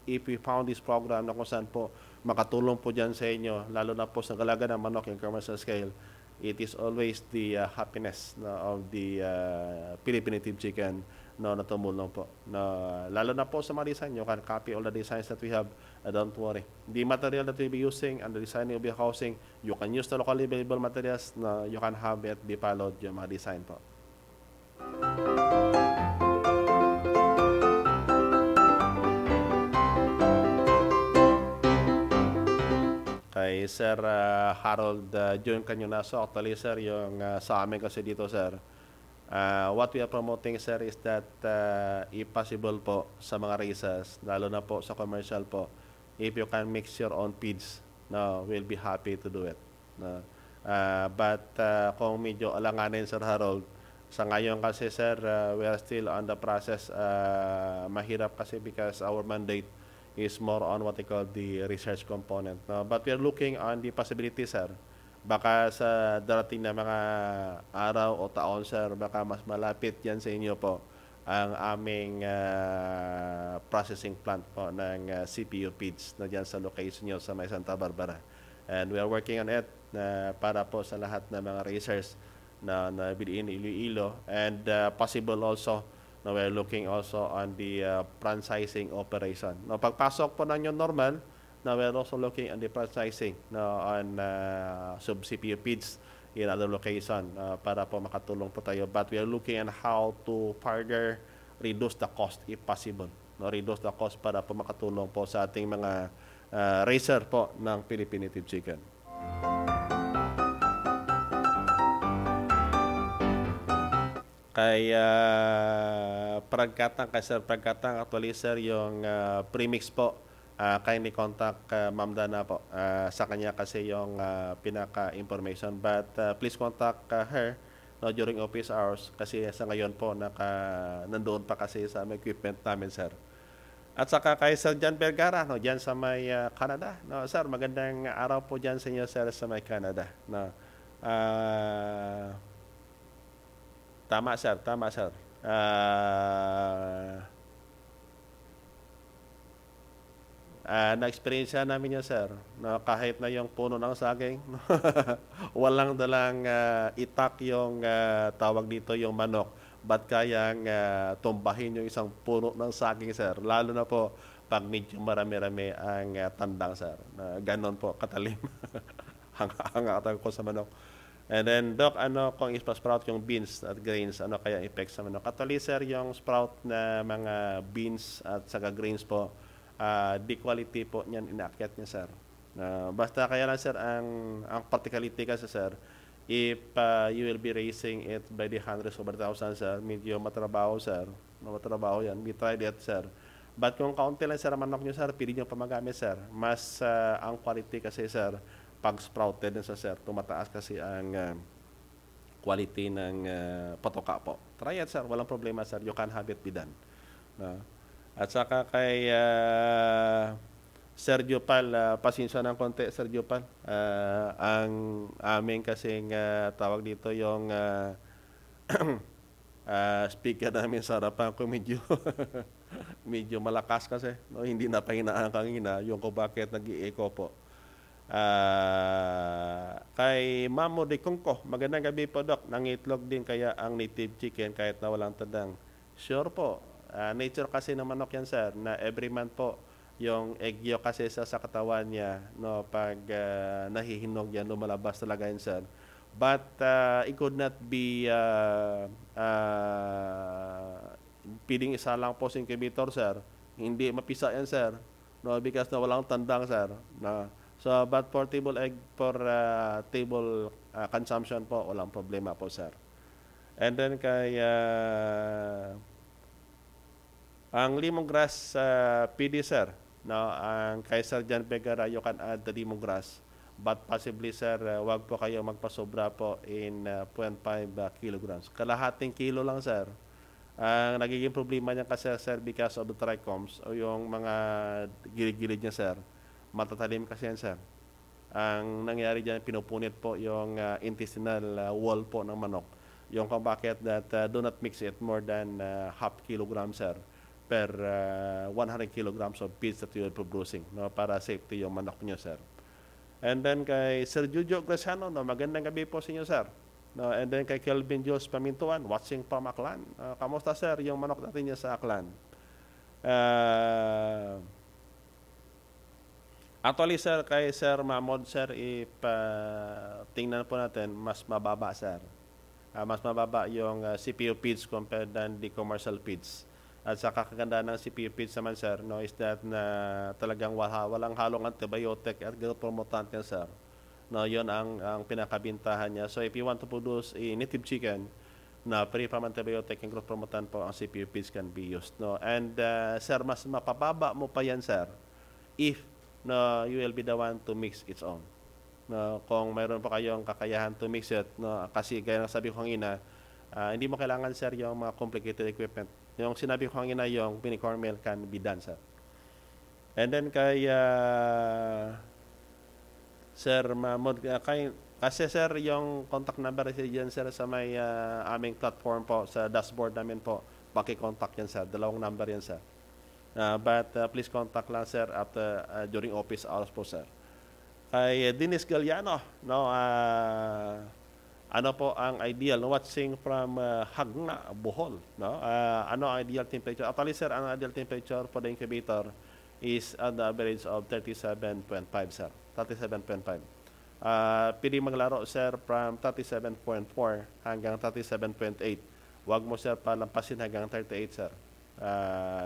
if we found this program na kung saan po makatulong po dyan sa inyo, lalo na po sa galaga ng manok in commercial scale, it is always the happiness of the Philippine native chicken na tumulong po. Lalo na po sa mga design, you can copy all the designs that we have. Don't worry. The material that we'll be using and the design we'll be housing, you can use the locally available materials na you can have it be followed yung mga design po. Kay Sir Harold John Cañonazo, actually, sir, yung sa amin kasi dito, sir, what we are promoting, sir, is that if possible po sa mga races, lalo na po sa commercial po, if you can mix your own feeds, no, we'll be happy to do it. No. But kung medyo alanganin, Sir Harold, sa ngayon kasi, sir, we are still on the process. Mahirap kasi because our mandate is more on what they call the research component. No? But we are looking on the possibility, sir. Baka sa darating na mga araw o taon, sir, baka mas malapit yan sa inyo po ang aming processing plant po ng CPU feeds na dyan sa location nyo sa may Santa Barbara. And we are working on it para po sa lahat ng mga racers na biliin Iloilo. And possible also na we're looking also on the franchising operation. No, pagpasok po ng normal, now we're also looking on the franchising on sub-CPU feeds in other location para po makatulong po tayo. But we are looking on how to further reduce the cost if possible. No, reduce the cost para po makatulong po sa ating mga racer po ng Philippine Native Chicken. Kay Pragkatang, kay Sir Pragkatang, actually, sir, yung premix po, kindly contact Ma'am Dana po. Sa kanya kasi yung pinaka-information. But please contact her during office hours kasi sa ngayon po nandoon pa kasi sa equipment namin, sir. At saka kay Sir John Vergara, dyan sa may Canada. No, sir, magandang araw po dyan sa inyo, sir, sa may Canada. No, tama, sir. Tama, sir. Na-experience namin yun, sir, na kahit na yung puno ng saging, walang dalang itak yung tawag dito yung manok. Ba't kayang tumbahin yung isang puno ng saging, sir? Lalo na po pag medyo marami-rami ang tandang, sir. Ganon po, katalim. Hanga ko sa manok. And then, Doc, kung ispa-sprout yung beans at grains, ano kaya effect sa manok? Actually, sir, yung sprout na mga beans at saka grains po, di quality po niyan inaakyat niya, sir. Basta kaya lang, sir, ang practicality kasi, sir, if you will be raising it by the hundreds over thousands, sir, medyo matrabaho, sir. Matrabaho yan. We tried it, sir. But kung kaunti lang, sir, ang manok nyo, sir, pili nyo pa magamit, sir. Mas ang quality kasi, sir, pag sprouted sa, sir, tumataas kasi ang quality ng patoka po. Try it, sir. Walang problema, sir. You can have it be done. At saka kay Sergio Pal, pasensya ng konti, Sergio Pal. Ang aming kasing tawag dito yung speaker namin sa harapan ko medyo medyo malakas kasi, no? Hindi na pahinaan kanina yung kung bakit nag-i-echo po. Kay Mamo de Kongko, magandang gabi po, Doc. Nangitlog din kaya ang native chicken kahit na walang tandang? Sure po. Nature kasi ng manok yan, sir, na every month po yung egg yolk kasi sa katawan niya, no, pag nahihinog yan, lumalabas talaga yan, sir. But it could not be piling isa lang po sa incubator, sir. Hindi mapisa yan, sir. No, because na walang tandang, sir. No. So, but for table egg, for table consumption po, walang problema po, sir. And then kay ang lemongrass PD, sir. No, ang kay Sir John Begara, you can add the lemongrass. But possibly, sir, wag po kayo magpasobra po in 0.5 kilograms. Kalahating kilo lang, sir. Ang nagiging problema niya kasi, sir, because of the trichomes o yung mga gilid-gilid niya, sir, matatalim kasi yan, sir. Ang nangyari dyan, pinupunit po yung intestinal wall po ng manok. Yung kung bakit that do not mix it more than half kilogram, sir, per 100 kilograms of feeds that you are producing, no, para safety yung manok niyo, sir. And then kay Sir Jojo Graciano, no, magandang gabi po sa inyo, sir. No, and then kay Kelvin Jules Pamintuan, watching from Aklan. Kamusta, sir, yung manok natin niya sa Aklan? Actually, sir, kay Sir Mahmoud, sir, if tingnan po natin, mas mababa, sir. Mas mababa yung CPU feeds compared than the commercial feeds. At sa kakaganda ng CPU feeds naman, sir, no, is that na talagang walang halong antibiotic at growth promotant yan, sir. No, yun ang pinakabintahan niya. So if you want to produce a native chicken na free from antibiotic and growth promotant po, ang CPU feeds can be used. No? And sir, mas mapababa mo pa yan, sir, if no, you will be the one to mix its own. No, kung mayroon pa kayong kakayahan to mix it, no, kasi gaya ng sabi ko kanina, hindi mo kailangan, sir, yung mga complicated equipment. Yung sinabi ko kanina, yung unicorn meal can be done, sir. And then kay Sir Mahmoud, kasi, sir, yung contact number dyan, sir, sa may aming platform po, sa dashboard namin po, paki-contact yan, sir. 2 number yan, sir. But please contact lang, sir, after during office hours po, sir. Kay Dennis Galliano, no, ano po ang ideal, no, watching from Hagna, Bohol, no? Ano ang ideal temperature? Actually, sir, ang ideal temperature for the incubator is on the average of 37.5, sir. 37.5. Pili maglaro, sir, from 37.4 hanggang 37.8. Huwag mo, sir, palampasin hanggang 38, sir.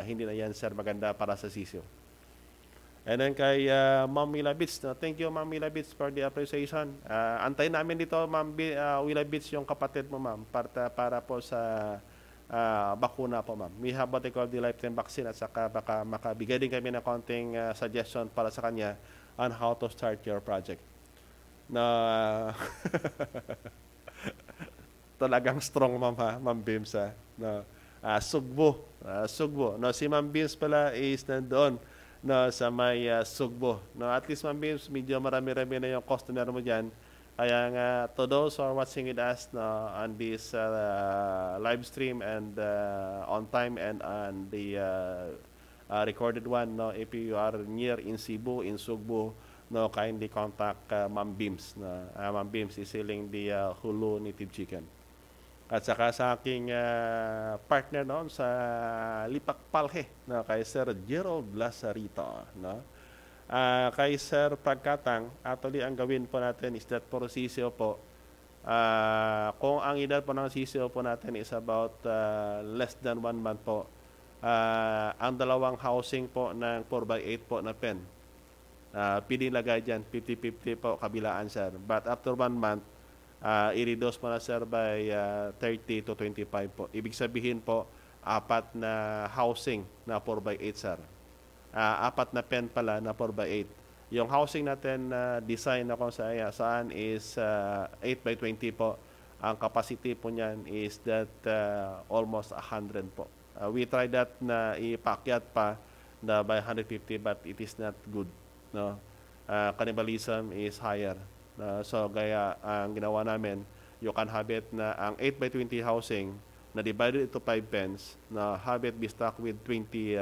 Hindi na yan, sir, maganda para sa sisyo. And then kay Ma'am Willa Beats, no? Thank you, Ma'am Willa Beats, for the appreciation. Antayin namin dito, Ma'am Willa Beats, yung kapatid mo, ma'am, para po sa bakuna po, ma'am. We have what they call the lifetime vaccine, at saka baka makabigay din kami ng konting suggestion para sa kanya on how to start your project. Talagang strong, ma'am, ha? Ma'am Bims, ha? No, Sugbo. No, si Ma'am Bims pala is nandoon, no, sa may Sugbo. No, at least, Ma'am Bims, medyo marami-rami na yung customer mo dyan. Kaya nga, to those who are watching with us, no, on this live stream and on time and on the recorded one, no, if you are near in Cebu, in Sugbo, no, kindly contact Ma'am Bims. No? Ma'am Bims is selling the Hulu native chicken. At saka sa aking partner noon sa Lipak Palhe, no, kay Sir Gerald Lazarito, no? Kay Sir Pagkatang, actually ang gawin po natin is that for sisyo po, kung ang edad po ng sisyo po natin is about less than 1 month po, ang dalawang housing po ng 4x8 po na pen, pwede lagay dyan, 50-50 po kabilaan, sir. But after 1 month, i-reduce mo na, sir, by 30 to 25 po. Ibig sabihin po, 4 na housing na 4x8, sir. 4 na pen pala na 4x8. Yung housing natin design na kung saan is 8x20 po. Ang capacity po niyan is that almost 100 po. We tried that na ipakyat pa na by 150, but it is not good. No? Cannibalism is higher. So gaya ang ginawa namin, you can have it na ang 8x20 housing na divided into 5 pens, na have it be stocked with 20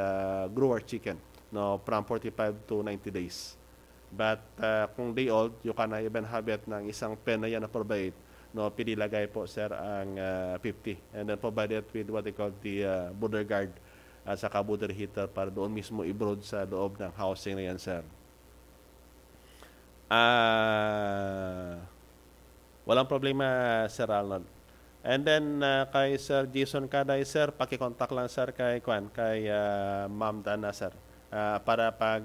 grower chicken, no, from 45 to 90 days. But kung day old, you can even have it ng isang pen na yan na 4x8, no, pwede lagay po, sir, ang 50. And then provided with what they call the border guard at saka border heater para doon mismo i-brood sa loob ng housing na yan, sir. Walang problema, Sir Arnold. And then kay Sir Jason Kaday, sir, pakikontak lang, sir, kay Ma'am Dana, sir, para pag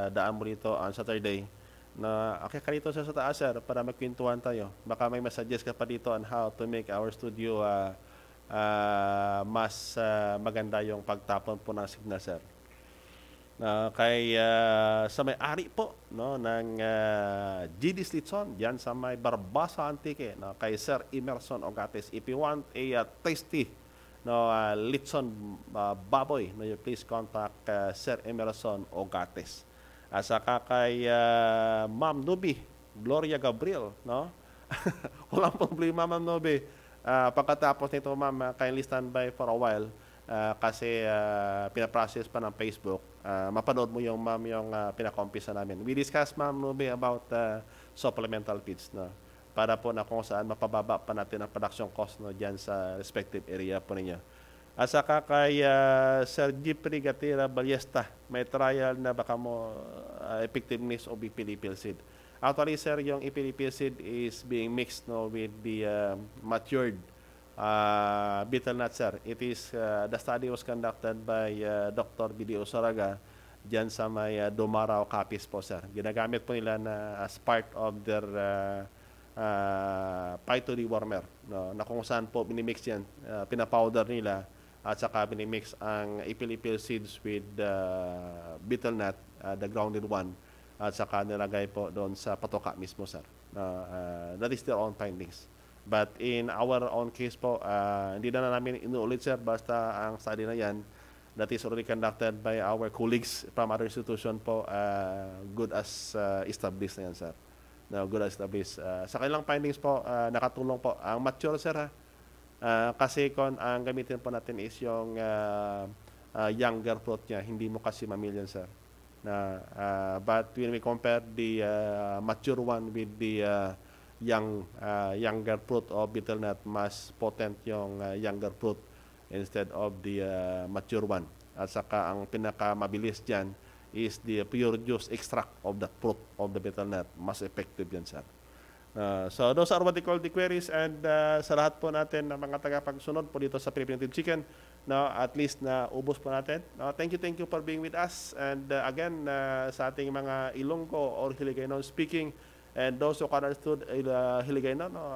daan mo dito on Saturday na okay ka dito sa taas, sir, para magkwentuhan tayo. Baka may masuggest ka pa dito on how to make our studio mas maganda yung pagtapon po ng signal, sir. Kay sa may-ari po, no, ng GD's Litson diyan sa may Barbasa Antique, no, kay Sir Emerson Ogates. If you want a tasty, no, Litson baboy, no, you please contact Sir Emerson Ogates. Saka kay Ma'am Nubi Gloria Gabriel, no. Walang problema, Ma'am Nubi. Pagkatapos nito, ma'am, kindly standby for a while kasi pinaprocess pa ng Facebook. Mapanood mo yung, ma'am, yung pinaka-umpisa namin. We discussed, Ma'am Nubi, about supplemental feeds, no, para po na kung saan mapababa pa natin ang production cost, no, dyan sa respective area po ninyo. At saka kay Sir Jeffrey Gatira Ballesta, may trial na baka mo effectiveness of ipilipil seed. Actually, sir, yung ipilipil seed is being mixed, no, with the matured betel nut, sir. It is, the study was conducted by Dr. B.D. Osaraga dyan sa may Domarao Capiz po, sir. Ginagamit po nila na as part of their phyto dewormer, no, na kung saan po binimix yan, pinapowder nila at saka binimix ang ipilipil seeds with betel nut, the grounded one, at saka nilagay po doon sa patoka mismo, sir. That is their own findings. But in our own case po, hindi na namin inuulit, sir, basta ang study na yan, that is already conducted by our colleagues from other institution po, good as established na yan, sir. No, good as established. Sa kanilang findings po, nakatulong po ang mature, sir, ha? Kasi kung ang gamitin po natin is yung younger fruit niya, hindi mo kasi mamilyan, sir. But when we compare the mature one with the younger fruit of betel nut, mas potent yung younger fruit instead of the mature one. At saka ang pinakamabilis dyan is the pure juice extract of the fruit of the betel nut. Mas effective yan, sir. So those are what they call the queries, and sa lahat po natin ng mga tagapagsunod po dito sa Philippine Native Chicken, no, at least na ubos po natin. Thank you for being with us, and again sa ating mga Ilonggo or Hiligaynon speaking, and those who can understood Hiligaynon, no,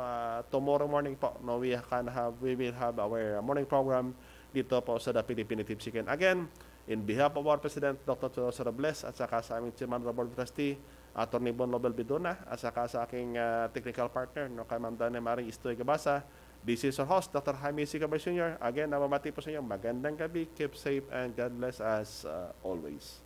tomorrow morning po, no, we will have our morning program dito po sa the Philippine Native Chicken. Again, in behalf of our President Dr. Cholo Robles at saka sa aming Chairman of the Board of Trustees, Atty. Bon Nobel Bidona, at saka sa aking technical partner, no, kay Ma'am Dana Marie Istoy Gabasa. This is our host, Dr. Jaime C. Cabay Sr. Again, namamati po sa inyo. Magandang gabi, keep safe, and God bless us always.